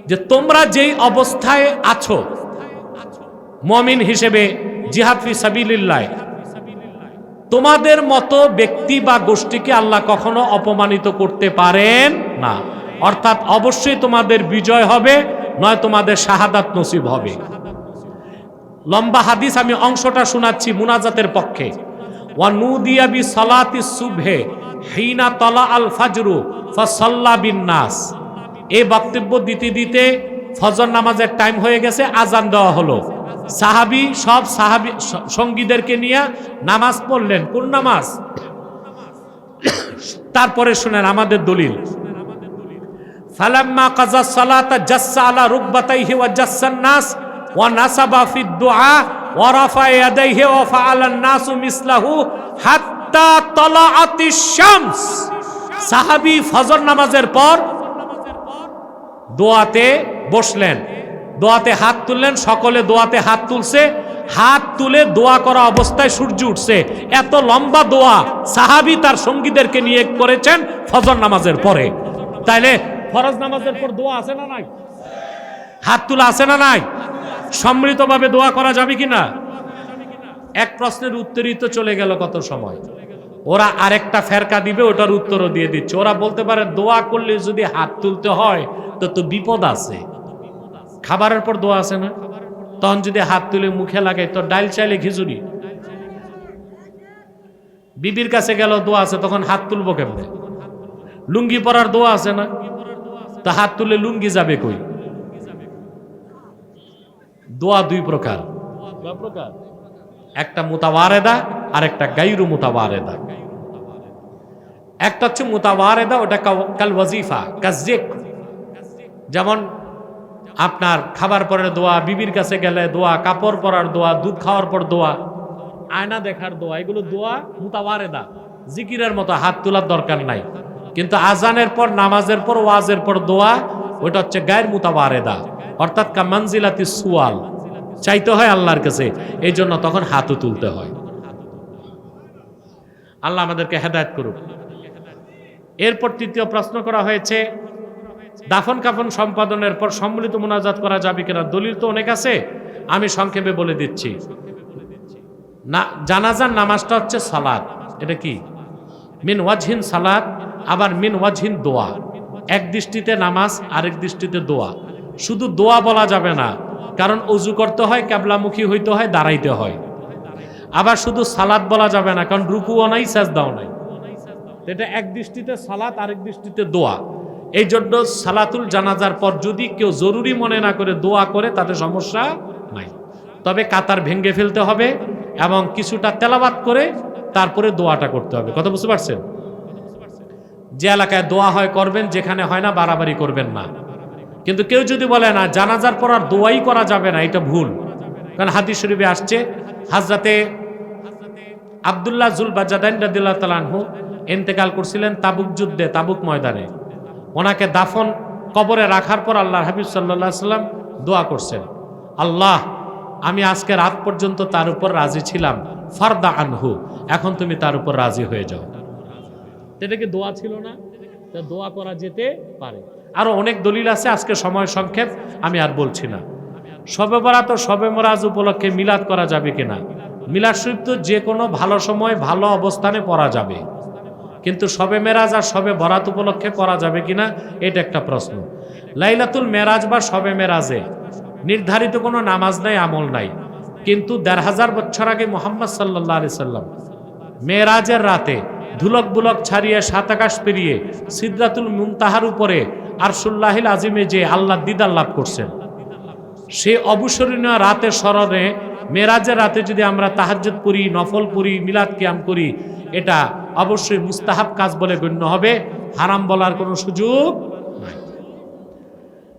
যে তোমরা যেই অবস্থায় আছো মুমিন হিসেবে, জিহাদ ফি সাবিলিল্লাহ, তোমাদের মতো ব্যক্তি বা গোষ্ঠীকে আল্লাহ কখনো অপমানিত করতে পারেন না। অর্থাৎ অবশ্যই তোমাদের বিজয় হবে, নয় তোমাদের শাহাদাত নসিব হবে। লম্বা হাদিস, আমি অংশটা শোনাচ্ছি মুনাজাতের পক্ষে। ওয়া নুদিয়া বি সালাতি সুবহে হিনা তালা আল ফাজরু ফাসাল্লা বিন নাস। এই বক্তব্য দিতে দিতে ফজর নামাজের টাইম হয়ে গেছে, আজান দেওয়া হলো। সাহাবী সব সাহাবী সঙ্গীদেরকে নিয়ে নামাজ পড়লেন। কোন নামাজ? তারপরে শুনেন আমাদের দলিল। ফালাম্মা কাজা সালাতা জাসসা আলা রুকবাতাইহি ওয়া জাসসান নাস ওয়া নাসাবা ফিদ দুআ ওয়া রাফা ইয়াদাইহি ওয়া ফাআলান নাসু মিসলাহু হাত্তা তালাআতিশ শামস। সাহাবী ফজর নামাজের পর দোয়াতে বসলেন, দোয়াতে হাত তুললেন, সকলে দোয়াতে হাত তুলছে। হাত তুলে দোয়া করা অবস্থায় সূর্য উঠছে। এত লম্বা দোয়া সাহাবী তার সঙ্গীদেরকে নিয়ে করেছেন ফজর নামাজের পরে। তাইলে ফরজ নামাজের পর দোয়া আছে না নাই? হাত তোলা আছে না নাই? সম্মিলিতভাবে দোয়া করা যাবে কিনা? এক প্রশ্নের উত্তরই তো চলে গেল কত সময়। ওরা আরেকটা ফেরকা দিবে, ওটার উত্তরও দিয়ে দিচ্ছে। ওরা বলতে পারে দোয়া করলে যদি হাত তুলতে হয় তো বিপদ আছে। খাবারের পর দোয়া আছে না? তখন যদি হাত তুলে মুখে লাগাই তো ডাইল চাইলে খিচুড়ি। বিবির কাছে গেল দোয়া আছে, তখন হাত তুলবো কেমনে? লুঙ্গি পরার দোয়া আছে না? তো হাত তুলে লুঙ্গি যাবে কই? দোয়া দুই প্রকার, একটা মুতাওয়ারেদা আর একটা গায়রু মুতাওয়ারেদা। একটা হচ্ছে মুতাওয়ারেদা, ওটা কাল ওয়াজিফা কাজেক, যেমন আপনার খাবার পরের দোয়া, বিবির কাছে গেলে দোয়া, কাপড় পরার দোয়া, দুধ খাওয়ার পর দোয়া, আয়না দেখার দোয়া, এগুলো দোয়া মুতাওয়ারেদা, জিকিরের মতো হাত তোলার দরকার নাই। কিন্তু আজানের পর, নামাজের পর, ওয়াজের পর দোয়া, ওটা হচ্ছে গায়ের মুতাওয়ারেদা, অর্থাৎ কা মানজিলাতি সুয়াল, চাইতে হয় আল্লাহর কাছে, এই জন্য তখন হাতও তুলতে হয়। আল্লাহ আমাদেরকে হেদায়েত করুক। এরপর তৃতীয় প্রশ্ন করা হয়েছে, দাফন কাফন সম্পাদনের পর সম্মিলিত মুনাজাত করা যাবে কিনা? দলিল তো অনেক আছে, আমি সংক্ষেপে বলে দিচ্ছি। না, জানাজার নামাজটা হচ্ছে সালাত। এটা কি? মিন ওয়াজহিন সালাত, আবার মিন ওয়াজহিন দোয়া। এক দৃষ্টিতে নামাজ, আরেক দৃষ্টিতে দোয়া। শুধু দোয়া বলা যাবে না, কারণ অজু করতে হয়, কিবলামুখী হইতে হয়, দাঁড়াইতে হয়। আবার শুধু সালাত বলা যাবে না, কারণ রুকুও নাই, সাজদাও নাই। এটা এক দৃষ্টিতে সালাত, আরেক দৃষ্টিতে দোয়া। এই জন্য সালাতুল জানাজার পর যদি কেউ জরুরি মনে না করে দোয়া করে, তাতে সমস্যা নাই। তবে কাতার ভেঙে ফেলতে হবে এবং কিছুটা তেলাওয়াত করে তারপরে দোয়াটা করতে হবে। কথা বুঝতে পারছেন? যে এলাকায় দোয়া হয় করবেন, যেখানে হয় না বাড়াবাড়ি করবেন না। কিন্তু কেউ যদি বলে না জানাজার পর আর দোয়াই করা যাবে না, এটা ভুল। কারণ হাদিস শরীফে আসছে, হযরতে আব্দুল্লাহ যুল বাজাদাইন রাদিয়াল্লাহু তাআলা আনহু ইন্তেকাল করছিলেন তাবুক যুদ্ধে, তাবুক ময়দানে। ওনাকে দাফন কবরে রাখার পর আল্লাহর হাবিব সাল্লাল্লাহু আলাইহি ওয়াসাল্লাম দোয়া করছেন, আল্লাহ, আমি আজকে রাত পর্যন্ত তার উপর রাজি ছিলাম, ফারদা আনহু, এখন তুমি তার উপর রাজি হয়ে যাও। এটা কি দোয়া ছিল না? তা দোয়া করা যেতে পারে। আরো অনেক দলিল আছে, আজকে সময় সংক্ষেপ, আমি আর বলছি না। শবে বরাত ও শবে মেরাজ উপলক্ষে মিলাদ করা যাবে কিনা? মিলাদ শরীফ তো যে কোনো ভালো সময় ভালো অবস্থানে পড়া যাবে, কিন্তু শবে মেরাজ আর শবে বরাত উপলক্ষে পড়া যাবে কিনা এটা একটা প্রশ্ন। লাইলাতুল মেরাজ বা শবে মেরাজে নির্ধারিত কোনো নামাজ নাই, আমল নাই, কিন্তু ১৫০০ বছর আগে মুহাম্মদ সাল্লাল্লাহু আলাইহি সাল্লাম মেরাজের রাতে ধুলক বুলক ছাড়িয়ে, সাত আকাশ পেরিয়ে সিদরাতুল মুনতাহার উপরে আরশুল্লাহিল আজিমে যে আল্লাহ দিদার লাভ করছেন, সে অবসরণীয় রাতের স্মরণে মেরাজের রাতে যদি আমরা তাহাজ্জুদ পড়ি, নফল পড়ি, মিলাদ কিয়াম করি, এটা অবশ্যই মুস্তাহাব কাজ বলে গণ্য হবে, হারাম বলার কোনো সুযোগ নাই।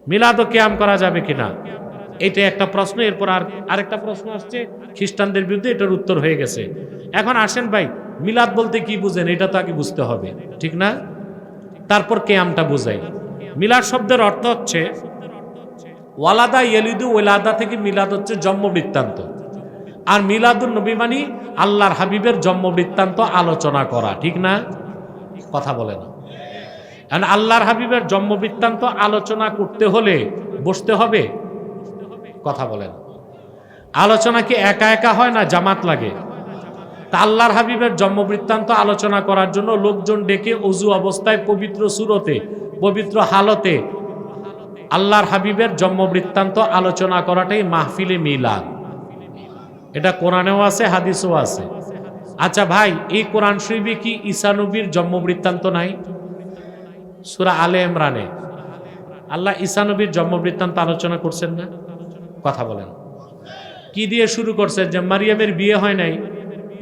মিলাদ ও কিয়াম করা যাবে কিনা? এটা একটা প্রশ্ন। এরপর আরেকটা প্রশ্ন আসছে খ্রিস্টানদের বিরুদ্ধে, এটার উত্তর হয়ে গেছে। এখন আসেন ভাই, মিলাদ বলতে কি বুঝেন এটা তো আগে বুঝতে হবে, ঠিক না? তারপর কিয়ামটা বুঝাই। মিলাদ শব্দের অর্থ হচ্ছে ওয়ালাদা ইয়ালিদু ওয়ালাদা থেকে মিলাদ হচ্ছে জন্ম বৃত্তান্ত, আর মিলাদুন নবী মানে আল্লাহর হাবিবের জন্ম বৃত্তান্ত আলোচনা করা, ঠিক না? কথা বলে না। কারণ আল্লাহর হাবিবের জন্ম বৃত্তান্ত আলোচনা করতে হলে বসতে হবে, কথা বলে না। আলোচনা কি একা একা হয় না জামাত লাগে? তা আল্লাহর হাবিবের জন্ম বৃত্তান্ত আলোচনা করার জন্য লোকজন ডেকে অজু অবস্থায় পবিত্র সুরতে পবিত্র হালতে আল্লাহর হাবিবের জন্ম বৃত্তান্ত আলোচনা করাটাই মাহফিলে মিলাদ। এটা কোরআনেও আছে, হাদিসও আছে। আচ্ছা ভাই, এই কোরআন শরীফে কি ঈসা নবীর জন্ম বৃত্তান্ত নাই? সূরা আলে ইমরানে আল্লাহ ঈসা নবীর জন্ম বৃত্তান্ত আলোচনা করছেন না? কথা বলেন। কি দিয়ে শুরু করছে? যে মারিয়ামের বিয়ে হয় নাই,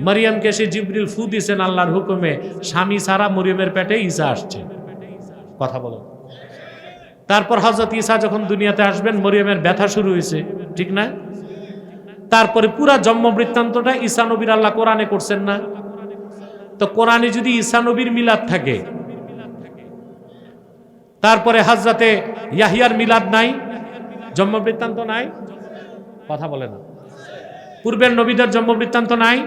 মারিয়ামকে সে জিবরিল ফু দিয়েছেন আল্লাহর হুকুমে, স্বামী ছাড়া মরিয়মের পেটে ঈসা আসছে। কথা বলেন। তারপর হযরত ঈসা যখন দুনিয়াতে আসবেন মরিয়মের ব্যথা শুরু হয়েছে, ঠিক না? তারপরে পুরা জন্ম বৃত্তান্তটা ঈসা নবীর আল্লাহ কোরআনে করছেন না? তো কোরআনে যদি ঈসা নবীর মিলাদ থাকে, তারপরে হযরতে ইয়াহিয়ার মিলাদ নাই, জন্ম বৃত্তান্ত নাই, কথা বলে না। পূর্বের নবীদের জন্ম বৃত্তান্ত নাই।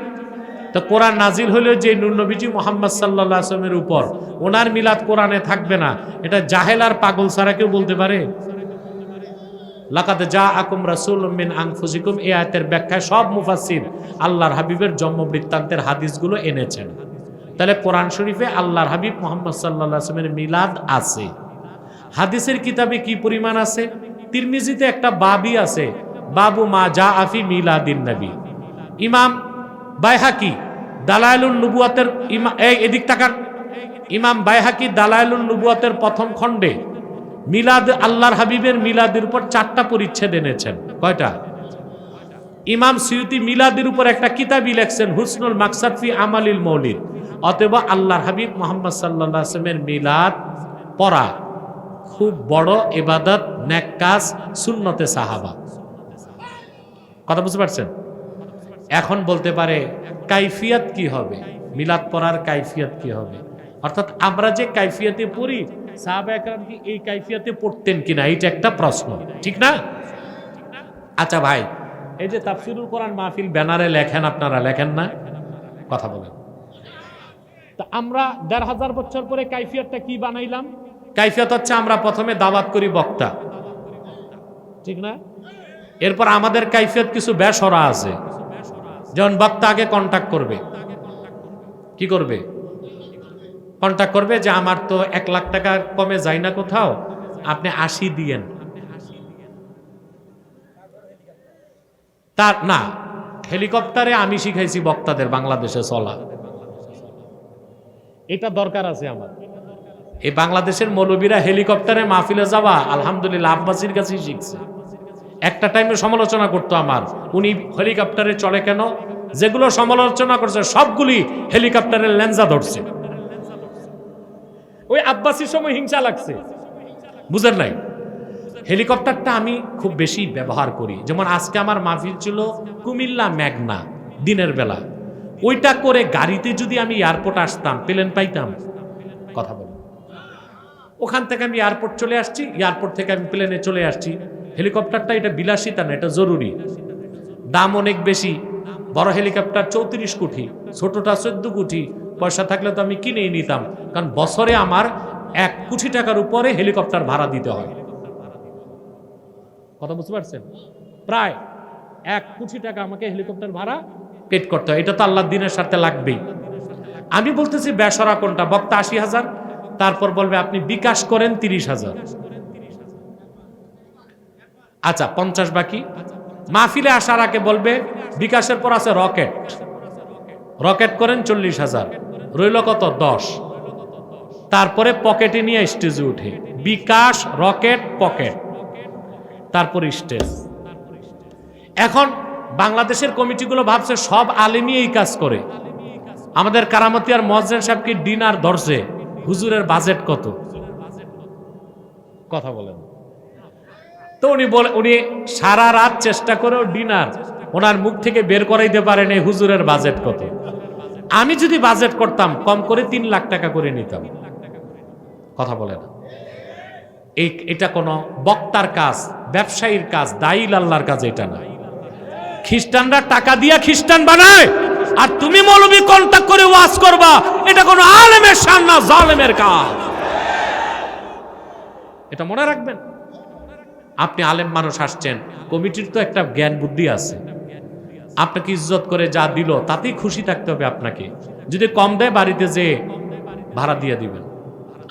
তো কোরআন নাজিল হলেও যে নূর নবীজি মুহাম্মদ সাল্লাল্লাহু আলাইহি ওয়াসাল্লামের উপর ওনার মিলাদ কোরআনে থাকবে না, এটা জাহেল আর পাগল ছাড়া কেউ বলতে পারে? লাকাদ জাআকুম রাসূলুম মিন আনফুসিকুম, এই আয়াতের ব্যাখ্যায় সব মুফাসসির আল্লাহর হাবিবের জন্ম বৃত্তান্তের হাদিসগুলো এনেছেন। তাহলে কোরআন শরীফে আল্লাহর হাবিব মুহাম্মদ সাল্লাল্লাহু আলাইহি ওয়াসাল্লামের মিলাদ আছে। হাদিসের কিতাবে কি পরিমাণ আছে? তিরমিজিতে একটা বাবই আছে, বাবু মা জা আফি মিলাদিন নবী। ইমাম বাইহাকি দালাইলুন নবুয়াতের এদিক তাকান, ইমাম বাইহাকি দালাইলুন নবুয়াতের প্রথম খণ্ডে মিলাদ, আল্লাহর হাবিবের মিলাদের উপর 4টা পরিচ্ছেদ এনেছেন। কয়টা? ইমাম সুয়ুতি মিলাদের উপর একটা কিতাবই লিখছেন, হুসনুল মাকসাদ ফি আমালিল মৌলিদ। অতএব আল্লাহর হাবিব মুহাম্মদ সাল্লাল্লাহু আলাইহি ওয়াসাল্লামের মিলাদ পড়া খুব বড় ইবাদত, নেক কাজ, সুন্নতে সাহাবা। কথা বুঝতে পারছেন? এখন বলতে পারে কাইফিয়াত কি হবে, মিলাদ পড়ার কাইফিয়াত কি হবে? অর্থাৎ আমরা যে কাইফিয়াতে পড়ি সাহাবা একরাম কি এই কাইফিয়াতে পড়তেন কিনা, এটা একটা প্রশ্ন, ঠিক না? আচ্ছা ভাই, এই যে তাফসীরুল কোরআন মাহফিল ব্যানারে লেখেন, আপনারা লেখেন না? কথা বলেন। তা আমরা ১৫০০ বছর পরে কাইফিয়াতটা কি বানাইলাম? কাইফিয়াত হচ্ছে আমরা প্রথমে দাওয়াত করি বক্তা, ঠিক না? এরপর আমাদের কাইফিয়াত কিছু বেসরা আছে, যেমন বক্তা আগে কন্টাক্ট করবে। কি করবে? কন্টাক্ট করবে যে আমার তো 1 লাখ টাকা কমে যায় না কোথাও, আপনি 80 দিয়েন। তার না, হেলিকপ্টারে আমি শিখাইছি বক্তাদের বাংলাদেশে চলা, এটা দরকার আছে আমার। এই বাংলাদেশের মৌলবীরা হেলিকপ্টারে মাহফিলে যাওয়া আলহামদুলিল্লাহ আব্বাসির কাছেই শিখছে। একটা টাইমে সমালোচনা করতো আমার, উনি হেলিকপ্টারে চলে কেন? যেগুলো সমালোচনা করছে সবগুলি হেলিকপ্টারের লেন্সা ধরছে। ওই আব্বাসির সময় হিংসা লাগছে, বুঝেন নাই? হেলিকপ্টারটা আমি খুব বেশি ব্যবহার করি। যেমন আজকে আমার মাহফিল ছিল কুমিল্লা মেঘনা, দিনের বেলা। ওইটা করে গাড়িতে যদি আমি এয়ারপোর্ট আসতাম, প্লেন পাইতাম? কথা বলি। ওখান থেকে আমি এয়ারপোর্ট চলে আসছি, এয়ারপোর্ট থেকে আমি প্লেনে চলে আসছি। হেলিকপ্টারটা এটা বিলাসিতা না, এটা জরুরি। দাম অনেক বেশি। বড় হেলিকপ্টার 34 কোটি, ছোটটা 14 কোটি। পয়সা থাকলে তো আমি কিনেই নিতাম, কারণ বছরে আমার 1 কোটি টাকার উপরে হেলিকপ্টার ভাড়া দিতে হয়। কথা বুঝতে পারছেন? প্রায় 1 কোটি টাকা আমাকে হেলিকপ্টার ভাড়া পেড করতে হয়। এটা তো আল্লাহর দিনের স্বার্থে লাগবেই। আমি বলতেছি বেসরা কোনটা? বক্তা 80,000, তারপর বলবে আপনি বিকাশ করেন 30,000। আচ্ছা 50 বাকি। মাহফিলে আসার আগে বলবে বিকাশের পর আছে রকেট, রকেট করেন 40,000, রইল কত? 10। তারপরে পকেটে নিয়ে স্টেজে উঠে বিকাশ, রকেট, পকেট, তারপর স্টেজ। এখন বাংলাদেশের কমিটিগুলো ভাবছে সব আলেমই এই কাজ করে। আমাদের কারামতি আর মুয়াজ্জিন সাহেবকে ডিনার ধরছে, হুজুরের বাজেট কত? কথা বলেন। তো উনি সারা রাত চেষ্টা করেও ডিনার ওনার মুখ থেকে বের করাইতে পারেন এই হুজুরের বাজেট কত। আমি যদি বাজেট করতাম কম করে 3 লাখ টাকা করে নিতাম। কথা বলে না, এটা কোনো বক্তার কাজ, ব্যবসায়ীর কাজ, দাইল আল্লাহর কাজ এটা না। খ্রিস্টানরা টাকা দিয়া খ্রিস্টান বানায়, আর তুমি মৌলবি কন্টাক্ট করে ওয়াজ করবা, এটা কোনো আলেমের শান না, জালেমের কাজ। এটা মনে রাখবেন। আপনি আলেম মানুষ আসছেন, কমিটির তো একটা জ্ঞান বুদ্ধি আছে, আপনাকে ইজ্জত করে যা দিল তাতেই খুশি থাকতে হবে আপনাকে। যদি কম দেয় বাড়িতে যে ভাড়া দিয়ে দিবেন।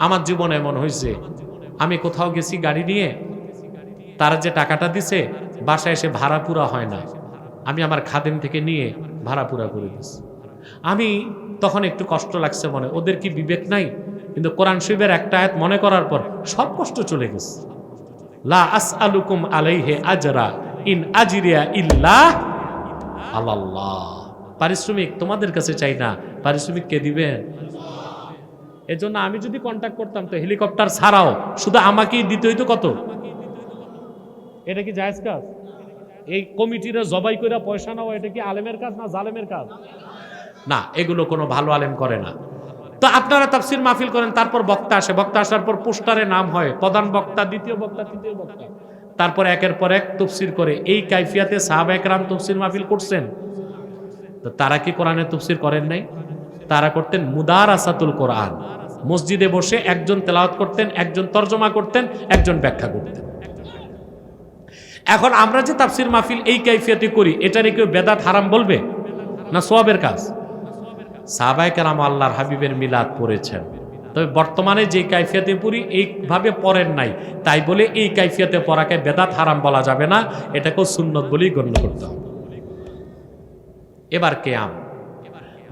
আমার জীবনে এমন হয়েছে, আমি কোথাও গেছি গাড়ি নিয়ে, তারা যে টাকাটা দিছে বাসায় এসে ভাড়া পুরা হয় না, আমি আমার খাদেম থেকে নিয়ে ভাড়া পুরা করে দিছি। আমি তখন একটু কষ্ট লাগছে মনে, ওদের কি বিবেক নাই? কিন্তু কোরআন শরীফের একটা আয়াত মনে করার পর সব কষ্ট চলে গেছে। লা আসআলুকুম আলাইহি আজরা ইন আজরিয়া ইল্লা আলাল্লাহ। পারিশ্রমিক তোমাদের কাছে চাই না, পারিশ্রমিক কে দিবেন? এজন্য আমি যদি কন্ট্যাক্ট করতাম তো হেলিকপ্টার ছাড়াও শুধু আমাকেই দিতে হইতো কত। এটা কি জায়েজ কাজ? এই কমিটিরা জবাই করে পয়সা নেওয়া, এটা কি আলেমের কাজ না জালেমের কাজ? না, এগুলো কোনো ভালো আলেম করে না। তো আপনারা তাফসীর মাহফিল করেন, তারপর বক্তা আসে, বক্তা আসার পর পোস্টারে নাম হয় প্রধান বক্তা, দ্বিতীয় বক্তা, তৃতীয় বক্তা, তারপর একের পর এক তাফসীর করে। এই কাইফিয়াতে সাহাবায়ে কেরাম তাফসীর মাহফিল করছেন। তো তারা কি কোরআনের তাফসীর করেন নাই? তারা করতেন মুদারাসাতুল কোরআন। মসজিদে বসে একজন তেলাওয়াত করতেন, একজন তরজমা করতেন, একজন ব্যাখ্যা করতেন। এখন আমরা যে তাফসীর মাহফিল এই কাইফিয়াতে করি, এটারে কেউ বেদাত হারাম বলবে না সওয়াবের কাজ? সাহাবায়ে কেরাম আল্লাহর হাবিবের মিলাদ পড়েছেন, তবে বর্তমানে যে কাইফিয়াতে পড়ি এইভাবে পড়েন নাই, তাই বলে এই কাইফিয়াতে পড়াকে বেদাত হারাম বলা যাবে না, এটাকেও সুন্নত বলেই গণ্য করতে হবে। এবার কিয়াম,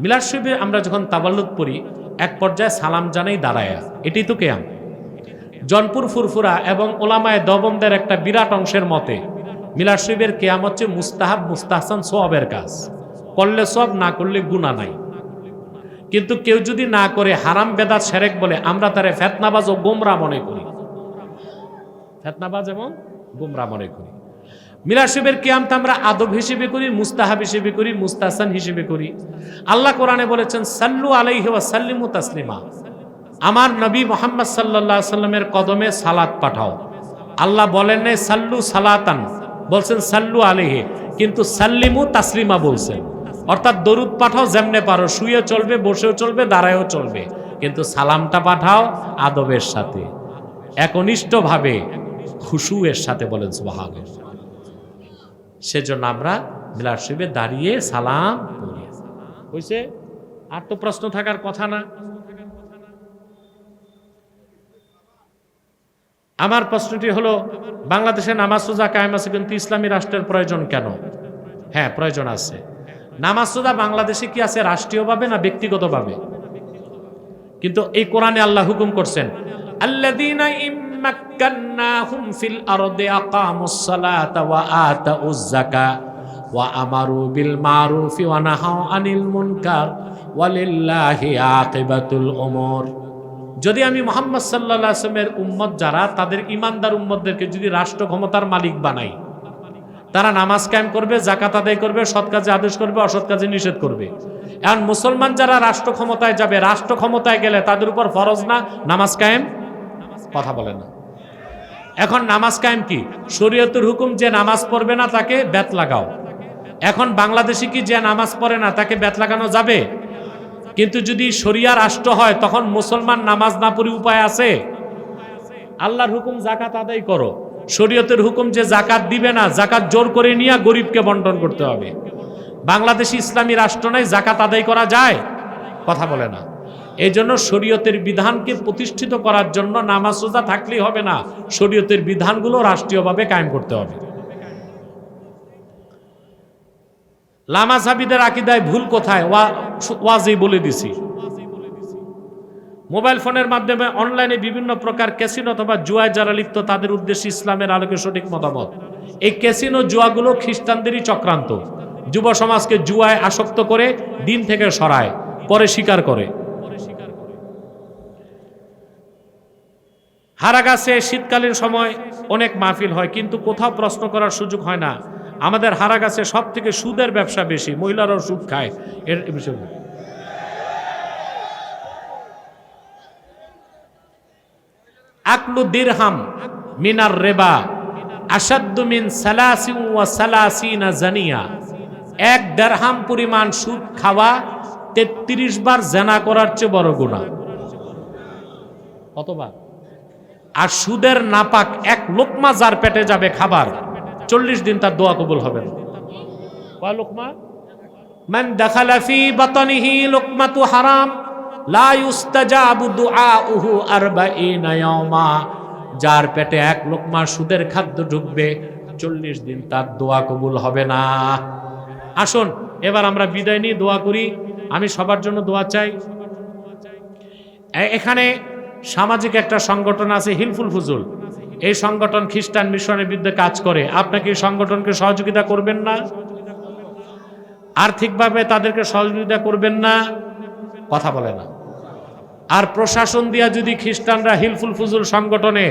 মিলাদ শরীফে আমরা যখন তাওয়াল্লুদ পড়ি এক পর্যায়ে সালাম জানাই দাঁড়ায়া, এটাই তো কিয়াম। জনপুর ফুরফুরা এবং ওলামায়ে দেওবন্দের একটা বিরাট অংশের মতে মিলাদ শরীফের কিয়াম হচ্ছে মুস্তাহাব, মুস্তাহসান, সওয়াবের কাজ। করলে সওয়াব, না করলে গুনাহ নাই। কিন্তু কেউ যদি না করে হারাম বেদাত শিরক বলে, আমরা তারে ফিতনাবাজ ও গোমরা মনে করি। ফিতনাবাজ এবং গোমরা মনে করি। মিলাদ শরীফের কিয়ামটা আমরা আদব হিসেবে করি, মুস্তাহাব হিসেবে করি, মুস্তাহসান হিসেবে করি। আল্লাহ কোরআনে বলেছেন সাল্লু আলাইহি ওয়া সাল্লিমু তাসলিমা, আমার নবী মুহাম্মদ সাল্লাল্লাহু আলাইহি সাল্লামের কদমে সালাত পাঠাও। আল্লাহ বলেন নাই সাল্লু সালাতান, বলছেন সাল্লু আলাইহি, কিন্তু সাল্লিমু তাসলিমা বলছেন। অর্থাৎ দরুদ পাঠাও যেমনে পারো, শুয়ে চলবে, বসেও চলবে, দাঁড়ায়ও চলবে, কিন্তু সালামটা পাঠাও আদবের সাথে, একনিষ্ঠভাবে, খুশুয়ের সাথে। বলেন সুবহানাল্লাহ। সেজন্য আমরা মিলাদ শরীফে দাঁড়িয়ে সালাম পড়ি। হইছে? আর তো প্রশ্ন থাকার কথা না। আমার প্রশ্নটি হলো, বাংলাদেশে নামাজ রোজা কায়েম আছে, কিন্তু ইসলামী রাষ্ট্রের প্রয়োজন কেন? হ্যাঁ, প্রয়োজন আছে। নামাজ রোজা বাংলাদেশে কি আছে রাষ্ট্রীয়ভাবে না ব্যক্তিগতভাবে? কিন্তু এই কোরআনে আল্লাহ হুকুম করছেন, আল্লাযীনা ইম্মাক্কান্নাহুম ফিল আরদি আকামুস সালাতা ওয়া আতাউয যাকাত ওয়া আমারু বিল মারুফি ওয়া নাহাউ আনিল মুনকার ওয়ালিল্লাহি আকিবাতুল উমুর। যদি আমি মুহাম্মদ সাল্লাল্লাহু আলাইহি ওয়াসাল্লামের উম্মত যারা, তাদের ঈমানদার উম্মতদেরকে যদি রাষ্ট্র ক্ষমতার মালিক বানাই, তারা নামাজ কায়েম করবে, যাকাত আদায় করবে, সৎ কাজে আদেশ করবে, অসৎ কাজে নিষেধ করবে। এখন মুসলমান যারা রাষ্ট্র ক্ষমতায় যাবে, রাষ্ট্র ক্ষমতায় গেলে তাদের উপর ফরজ না নামাজ কায়েম? কথা বলে না। এখন নামাজ কায়েম কি? শরীয়তের হুকুম, যে নামাজ পড়বে না তাকে বেত লাগাও। এখন বাংলাদেশে কি যে নামাজ পড়ে না তাকে বেত লাগানো যাবে? কিন্তু যদি শরিয়া রাষ্ট্র হয়, তখন মুসলমান নামাজ না পড়ে উপায় আছে? আল্লাহর হুকুম যাকাত আদায় করো, শরীয়তের হুকুম যে যাকাত দিবে না, যাকাত জোর করে নিয়ে গরিবকে বন্টন করতে হবে। বাংলাদেশে ইসলামী রাষ্ট্র নাই, যাকাত আদায় করা যায়? কথা বলে না। এই জন্য শরীয়তের বিধানকে প্রতিষ্ঠিত করার জন্য নামাজ রোজা থাকলেই হবে না, শরীয়তের বিধানগুলো রাষ্ট্রীয়ভাবে কায়েম করতে হবে। লামাযহাবীদের আকীদায় ভুল কোথায় ওয়াজই বলে দিছি। মোবাইল ফোনের মাধ্যমে অনলাইনে বিভিন্ন প্রকার ক্যাসিনো অথবা জুয়ায় যারা লিপ্ত, তাদের উদ্দেশ্যে ইসলামের আলোকে সঠিক মতামত। এই ক্যাসিনো জুয়াগুলো খ্রিস্টানদেরই চক্রান্ত। যুব সমাজকে জুয়ায় আসক্ত করে দিন থেকে সরায়, পরে স্বীকার করে। হারাগাছে শীতকালীন সময় অনেক মাহফিল হয়, কিন্তু কোথাও প্রশ্ন করার সুযোগ হয় না। আমাদের হারাগাছে সব থেকে সুদের ব্যবসা বেশি, মহিলারাও সুদ খায়। এর বিষয় আকলু দিরহাম মিনার রেবা আসাদ্দু মিন সালাসিন ওয়া সালাসিনা জানিয়া। এক দিরহাম পরিমাণ সুদ খাওয়া 33 বার জেনা করার চেয়ে বড় গুনাহ। কতবার? আর সুদের নাপাক এক লোকমা যার পেটে যাবে খাবার, 40 দিন তার দোয়া কবুল হবে না। কয় লোকমা? মান দাখালা ফি বাতনিহি লুকমাতু হারাম লা ইউস্তাজাবু দুআউহু 40 ইয়াওমা। যার পেটে এক লোকমা সুদের খাদ্য ঢুকবে, 40 দিন তার দোয়া কবুল হবে না। আসুন এবার আমরা বিদায় নিয়ে দোয়া করি। আমি সবার জন্য দোয়া চাই। এখানে সামাজিক একটা সংগঠন আছে হিলফুল ফুজুল। এই সংগঠন খ্রিস্টান মিশনের বিরুদ্ধে কাজ করে। আপনাকে এই সংগঠনকে সহযোগিতা করবেন না? আর্থিকভাবে তাদেরকে সহযোগিতা করবেন না? কথা বলে না। আর প্রশাসন দিয়া যদি খ্রিস্টানরা হিলফুল ফুজুল সংগঠনে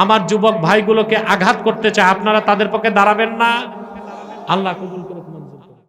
আমার যুবক ভাইগুলোকে আঘাত করতে চায়, আপনারা তাদের পক্ষে দাঁড়াবেন না? আল্লাহ কবুল